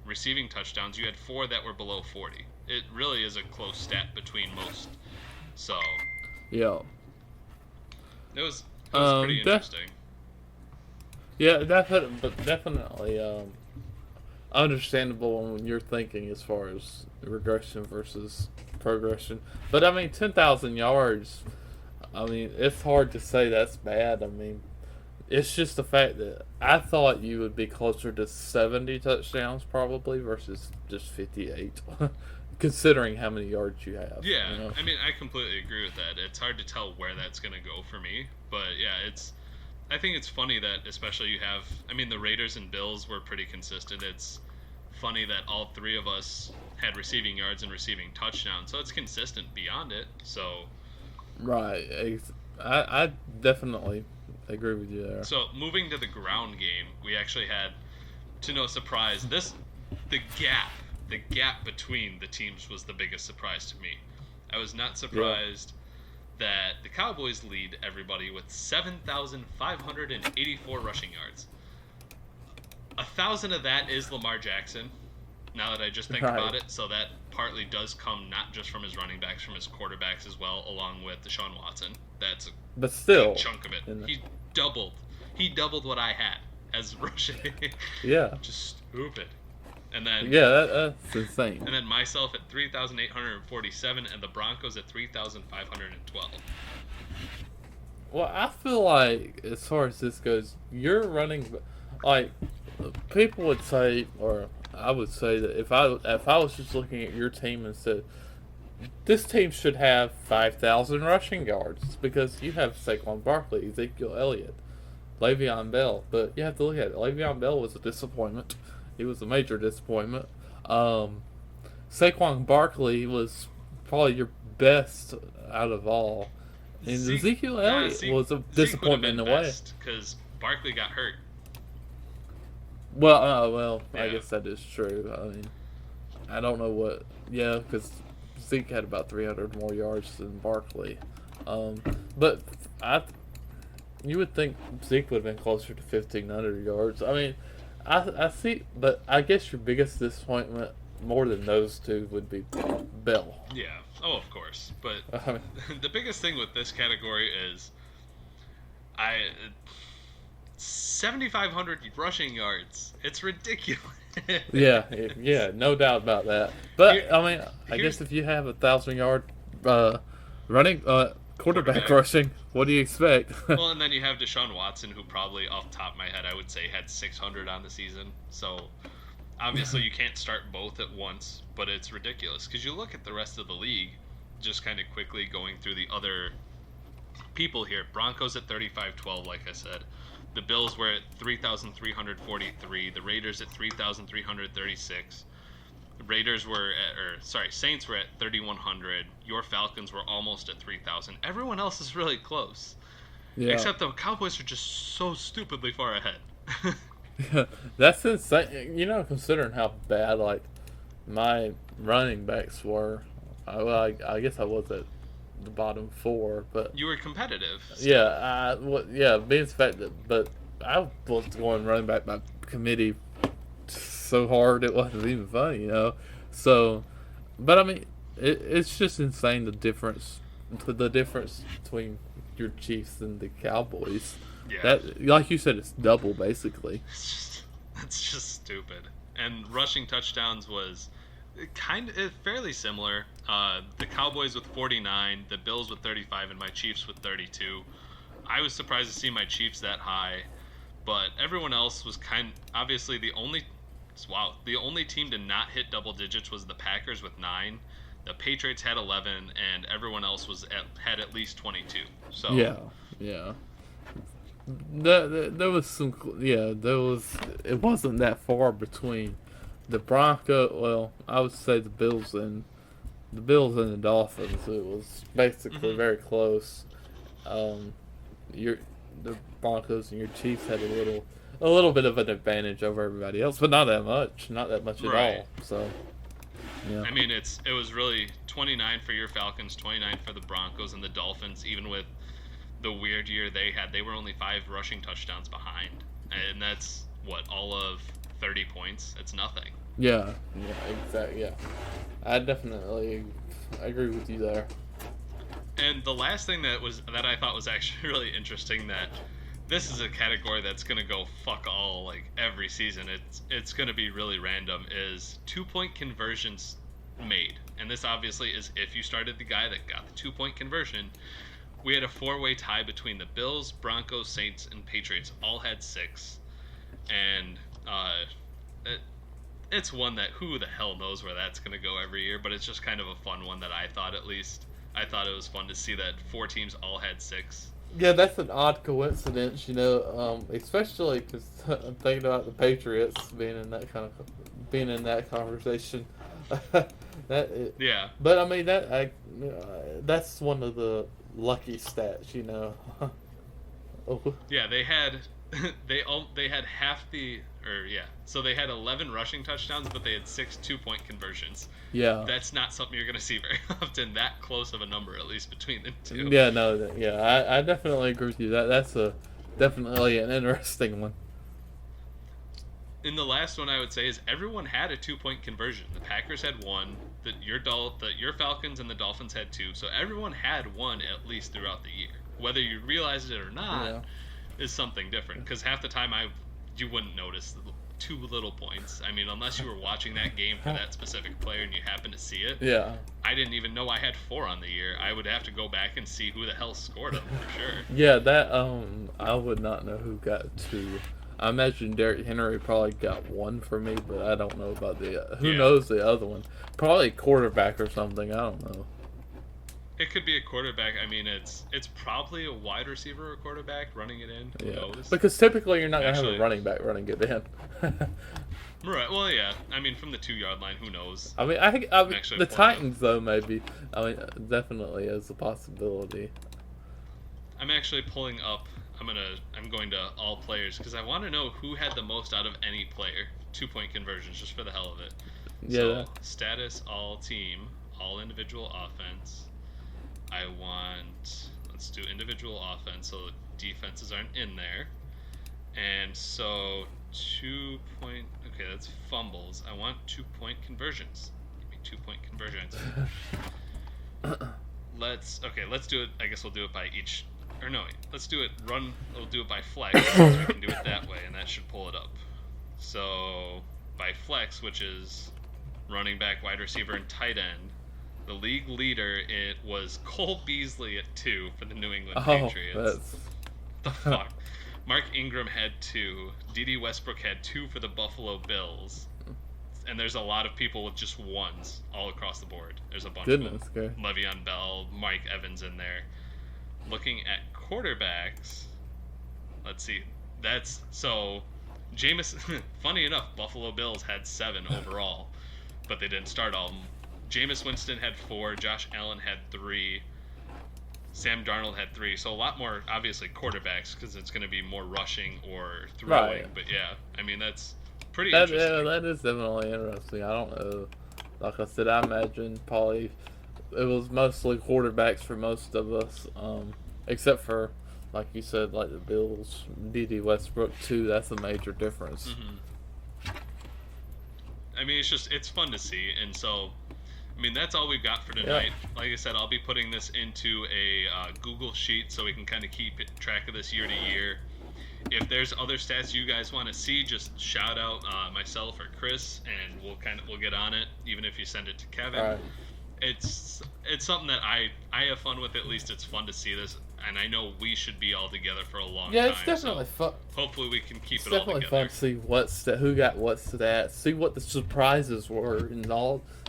receiving touchdowns, you had 4 that were below 40. It really is a close stat between most. So... yeah. It was pretty interesting. Yeah, definitely understandable when you're thinking as far as regression versus progression. But 10,000 yards, it's hard to say that's bad. It's just the fact that I thought you would be closer to 70 touchdowns probably versus just 58. Considering how many yards you have. Yeah, I completely agree with that. It's hard to tell where that's going to go for me. But yeah, I think it's funny that especially you have, the Raiders and Bills were pretty consistent. It's funny that all 3 of us had receiving yards and receiving touchdowns. So it's consistent beyond it. So right. I definitely agree with you there. So moving to the ground game, we actually had, to no surprise, the gap between the teams was the biggest surprise to me. I was not surprised that the Cowboys lead everybody with 7,584 rushing yards. 1,000 of that is Lamar Jackson, now that I just think about it. So that partly does come not just from his running backs, from his quarterbacks as well, along with Deshaun Watson. That's a but still, big chunk of it. He doubled what I had as rushing. Yeah. Just stupid. And then that's insane. And then myself at 3,847 and the Broncos at 3,512. Well, I feel like as far as this goes, you're running like people would say, or I would say that if I was just looking at your team and said this team should have 5,000 rushing yards because you have Saquon Barkley, Ezekiel Elliott, Le'Veon Bell, but you have to look at it. Le'Veon Bell was a disappointment. He was a major disappointment. Saquon Barkley was probably your best out of all. And Ezekiel Elliott was a disappointment in a way. Because Barkley got hurt. Well, yeah. I guess that is true. I mean, I don't know what... Yeah, because Zeke had about 300 more yards than Barkley. But you would think Zeke would have been closer to 1,500 yards. I mean... I see, but I guess your biggest disappointment, more than those two, would be Bell. Yeah. Oh, of course. But the biggest thing with this category is 7,500 rushing yards. It's ridiculous. Yeah, no doubt about that. But I guess if you have 1,000-yard running quarterback rushing, what do you expect? Well, and then you have Deshaun Watson, who probably, off the top of my head, I would say had 600 on the season. So, obviously, you can't start both at once, but it's ridiculous. Because you look at the rest of the league, just kind of quickly going through the other people here. Broncos at 3,512, like I said. The Bills were at 3,343. The Raiders at 3,336. Saints were at 3,100. Your Falcons were almost at 3,000. Everyone else is really close. Yeah. Except the Cowboys are just so stupidly far ahead. Yeah, that's insane. Considering how bad, my running backs were. I guess I was at the bottom four, but... You were competitive. So. Yeah, being expected. But I was going running back by committee so hard it wasn't even funny, So, but I mean, it's just insane the difference between your Chiefs and the Cowboys. Yeah. That, like you said, it's double basically. That's just stupid. And rushing touchdowns was fairly similar. The Cowboys with 49, the Bills with 35, and my Chiefs with 32. I was surprised to see my Chiefs that high, but everyone else was obviously the only team to not hit double digits was the Packers with 9. The Patriots had 11, and everyone else had at least 22. So yeah. There was some. Yeah, it wasn't that far between the I would say the Bills and the Dolphins. It was basically very close. The Broncos and your Chiefs had a little bit of an advantage over everybody else, but not that much at all. So, yeah. I mean, it was really 29 for your Falcons, 29 for the Broncos, and the Dolphins. Even with the weird year they had, they were only 5 rushing touchdowns behind, and that's all of 30 points. It's nothing. Yeah, exactly. Yeah, I definitely agree with you there. And the last thing that I thought was actually really interesting, that this is a category that's going to go fuck all every season. It's going to be really random, is 2-point conversions made. And this obviously is if you started the guy that got the 2-point conversion. We had a 4-way tie between the Bills, Broncos, Saints, and Patriots. All had 6. And it's one that who the hell knows where that's going to go every year, but it's just kind of a fun one that I thought, at least. I thought it was fun to see that 4 teams all had 6. Yeah, that's an odd coincidence, especially because I'm thinking about the Patriots being in that conversation. Yeah. But I mean that's one of the lucky stats, Yeah, they had they had half the so they had 11 rushing touchdowns, but they had 6 2-point conversions. Yeah. That's not something you're going to see very often, that close of a number, at least between the two. Yeah, no, I definitely agree with you. That's definitely an interesting one. In the last one, I would say is everyone had a 2-point conversion. The Packers had one, your Falcons and the Dolphins had 2, so everyone had one at least throughout the year. Whether you realized it or not is something different, because half the time you wouldn't notice the 2 little points. I mean, unless you were watching that game for that specific player and you happened to see it. Yeah. I didn't even know I had 4 on the year. I would have to go back and see who the hell scored them for sure. Yeah, that I would not know who got 2. I imagine Derrick Henry probably got 1 for me, but I don't know about who knows the other one. Probably quarterback or something. I don't know. It could be a quarterback. I mean, it's probably a wide receiver or quarterback running it in. Who knows? Because typically you're not going to have a running back running it in. Right. Well, yeah. I mean, from the 2-yard line, who knows? I mean, I think the Titans, though, maybe. I mean, definitely is a possibility. I'm actually pulling up. I'm going to all players because I want to know who had the most out of any player. 2-point conversions, just for the hell of it. Yeah. So, status, all team, all individual offense. Let's do individual offense so defenses aren't in there. And so 2-point, okay, that's fumbles. I want 2-point conversions. Give me 2-point conversions. Let's do it. I guess we'll do it by each, or no, let's do it, we'll do it by flex, so we can do it that way, and that should pull it up. So, by flex, which is running back, wide receiver, and tight end, the league leader, it was Cole Beasley at 2 for the New England Patriots. The fuck? Mark Ingram had 2. D.D. Westbrook had 2 for the Buffalo Bills. And there's a lot of people with just 1s all across the board. There's a bunch of them. Le'Veon Bell, Mike Evans in there. Looking at quarterbacks, let's see. Jameis, funny enough, Buffalo Bills had 7 overall, but they didn't start all of them. Jameis Winston had 4, Josh Allen had 3, Sam Darnold had 3. So a lot more, obviously, quarterbacks because it's going to be more rushing or throwing. Right. But yeah, I mean, that's pretty interesting. Yeah, that is definitely interesting. I don't know. Like I said, I imagine probably it was mostly quarterbacks for most of us, except for, like you said, like the Bills, D.D. Westbrook too. That's a major difference. Mm-hmm. I mean, it's fun to see, and so. I mean, that's all we've got for tonight. Yeah. Like I said, I'll be putting this into a Google Sheet so we can kind of keep track of this year to year. If there's other stats you guys want to see, just shout out myself or Chris, and we'll get on it. Even if you send it to Kevin, right. It's something that I have fun with. At least it's fun to see this, and I know we should be all together for a long time. Yeah, it's definitely fun. Hopefully, we can keep it It's all together. definitely fun to see who got what stats, see what the surprises were,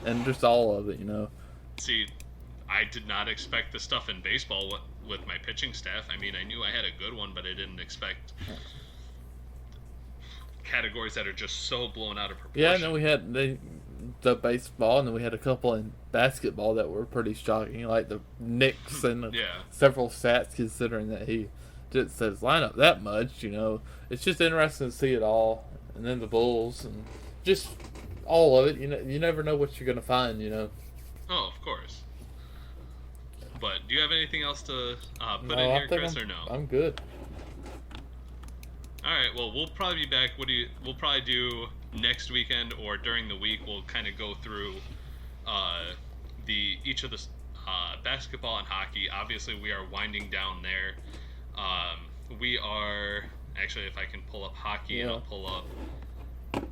and just all of it, you know. See, I did not expect the stuff in baseball with my pitching staff. I mean, I knew I had a good one, but I didn't expect categories that are just so blown out of proportion. Yeah, and then we had the baseball, and then we had a couple in basketball that were pretty shocking, like the Knicks and several stats, considering that he didn't set his lineup that much, you know. It's just interesting to see it all, and then the Bulls, and just all of it. You know, you never know what you're going to find, you know. Oh, of course. But do you have anything else to put in here, Chris, or no? I'm good. All right. Well, we'll probably be back. We'll probably do next weekend or during the week. We'll kind of go through each of the basketball and hockey. Obviously, we are winding down there. We are actually, if I can pull up hockey, and I'll pull up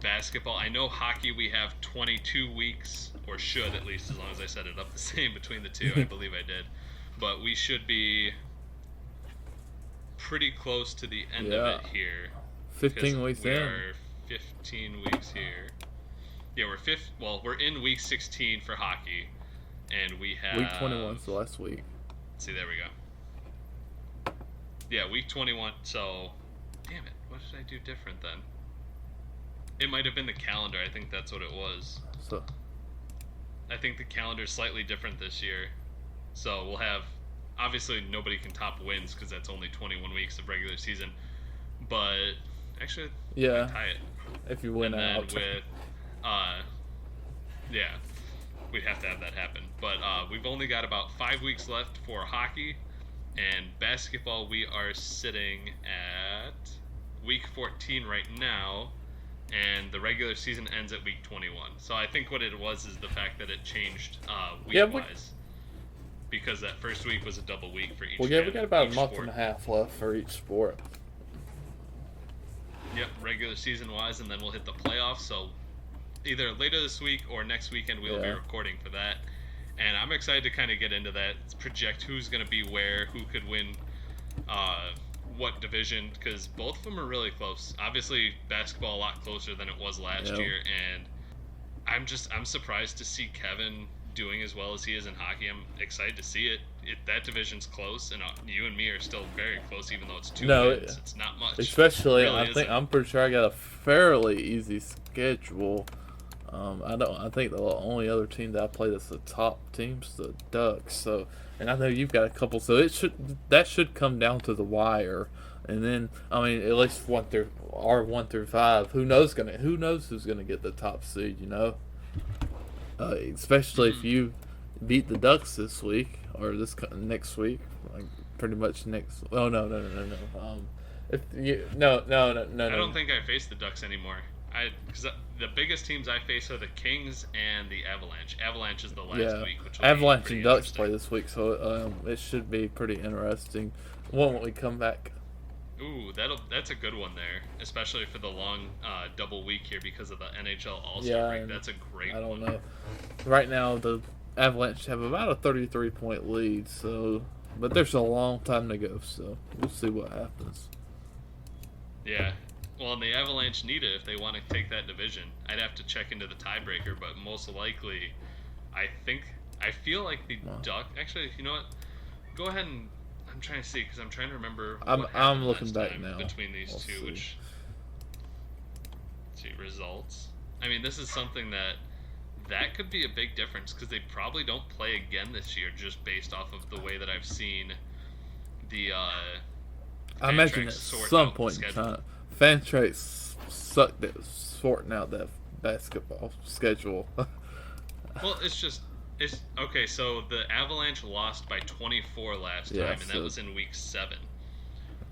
basketball. I know hockey. We have 22 weeks, or should at least, as long as I set it up the same between the two. I believe I did, but we should be pretty close to the end of it here. 15 weeks in. We are 15 weeks here. Yeah, we're in week 16 for hockey, and we have week 21, so last week. See, there we go. Yeah, week 21. So, damn it, what did I do different then? It might have been the calendar. I think that's what it was. So, I think the calendar is slightly different this year. So we'll have, obviously nobody can top wins because that's only 21 weeks of regular season. but actually, Yeah. tie it. If you win And then out. with, yeah, we'd have to have that happen. But we've only got about 5 weeks left for hockey, and basketball. We are sitting at week 14 right now, and the regular season ends at week 21. So I think what it was is the fact that it changed week-wise. Because that first week was a double week for each. Well, yeah, we got about a month sport. and a half left for each sport. Yep, regular season-wise, and then we'll hit the playoffs. So either later this week or next weekend we'll be recording for that. And I'm excited to kind of get into that, project who's going to be where, who could win what division, because both of them are really close. Obviously, basketball a lot closer than it was last year, and I'm surprised to see Kevin doing as well as he is in hockey. I'm excited to see it. That division's close, and you and me are still very close, even though it's 2 wins. It's not much. Especially, really I'm pretty sure I got a fairly easy schedule. I think the only other team that I play that's the top team's the Ducks. So, and I know you've got a couple. So that should come down to the wire. And then, I mean, at least 1 through 5. Who knows who's gonna get the top seed? You know. Especially if you beat the Ducks this week or next week, like pretty much next. Oh no. If you no. I don't think I face the Ducks anymore. Because the biggest teams I face are the Kings and the Avalanche. Avalanche is the last week. Which Avalanche and Ducks play this week, so it should be pretty interesting. Won't we come back? Ooh, that's a good one there, especially for the long double week here because of the NHL All-Star break. That's a great one. I don't know. Right now, the Avalanche have about a 33-point lead, but there's a long time to go, so we'll see what happens. Yeah. Well, and the Avalanche need it if they want to take that division. I'd have to check into the tiebreaker, but most likely, I feel like the Duck. Actually, you know what? Go ahead and I'm trying to see because I'm trying to remember. I'm looking back now between these two. See. Which see results. I mean, this is something that could be a big difference because they probably don't play again this year just based off of the way that I've seen the. I imagine at some point in time, Fantrax sucked at sorting out that basketball schedule. Well, it's okay. So the Avalanche lost by 24 last time, and that was in week 7.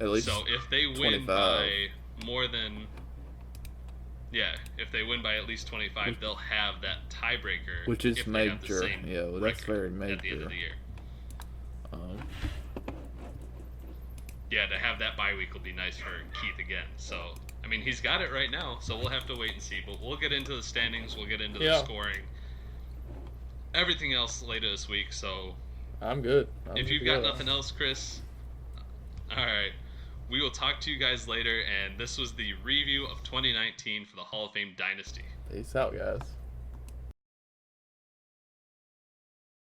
At least. So if they win 25. by more than, if they win by at least 25, they'll have that tiebreaker, which is if major. They have the same well, that's very major. At the end of the year. To have that bye week will be nice for Keith again. So, I mean, he's got it right now, so we'll have to wait and see. But we'll get into the standings. We'll get into the scoring. Everything else later this week. So, I'm good. If you've got nothing else, Chris, all right. We will talk to you guys later. And this was the review of 2019 for the Hall of Fame Dynasty. Peace out, guys.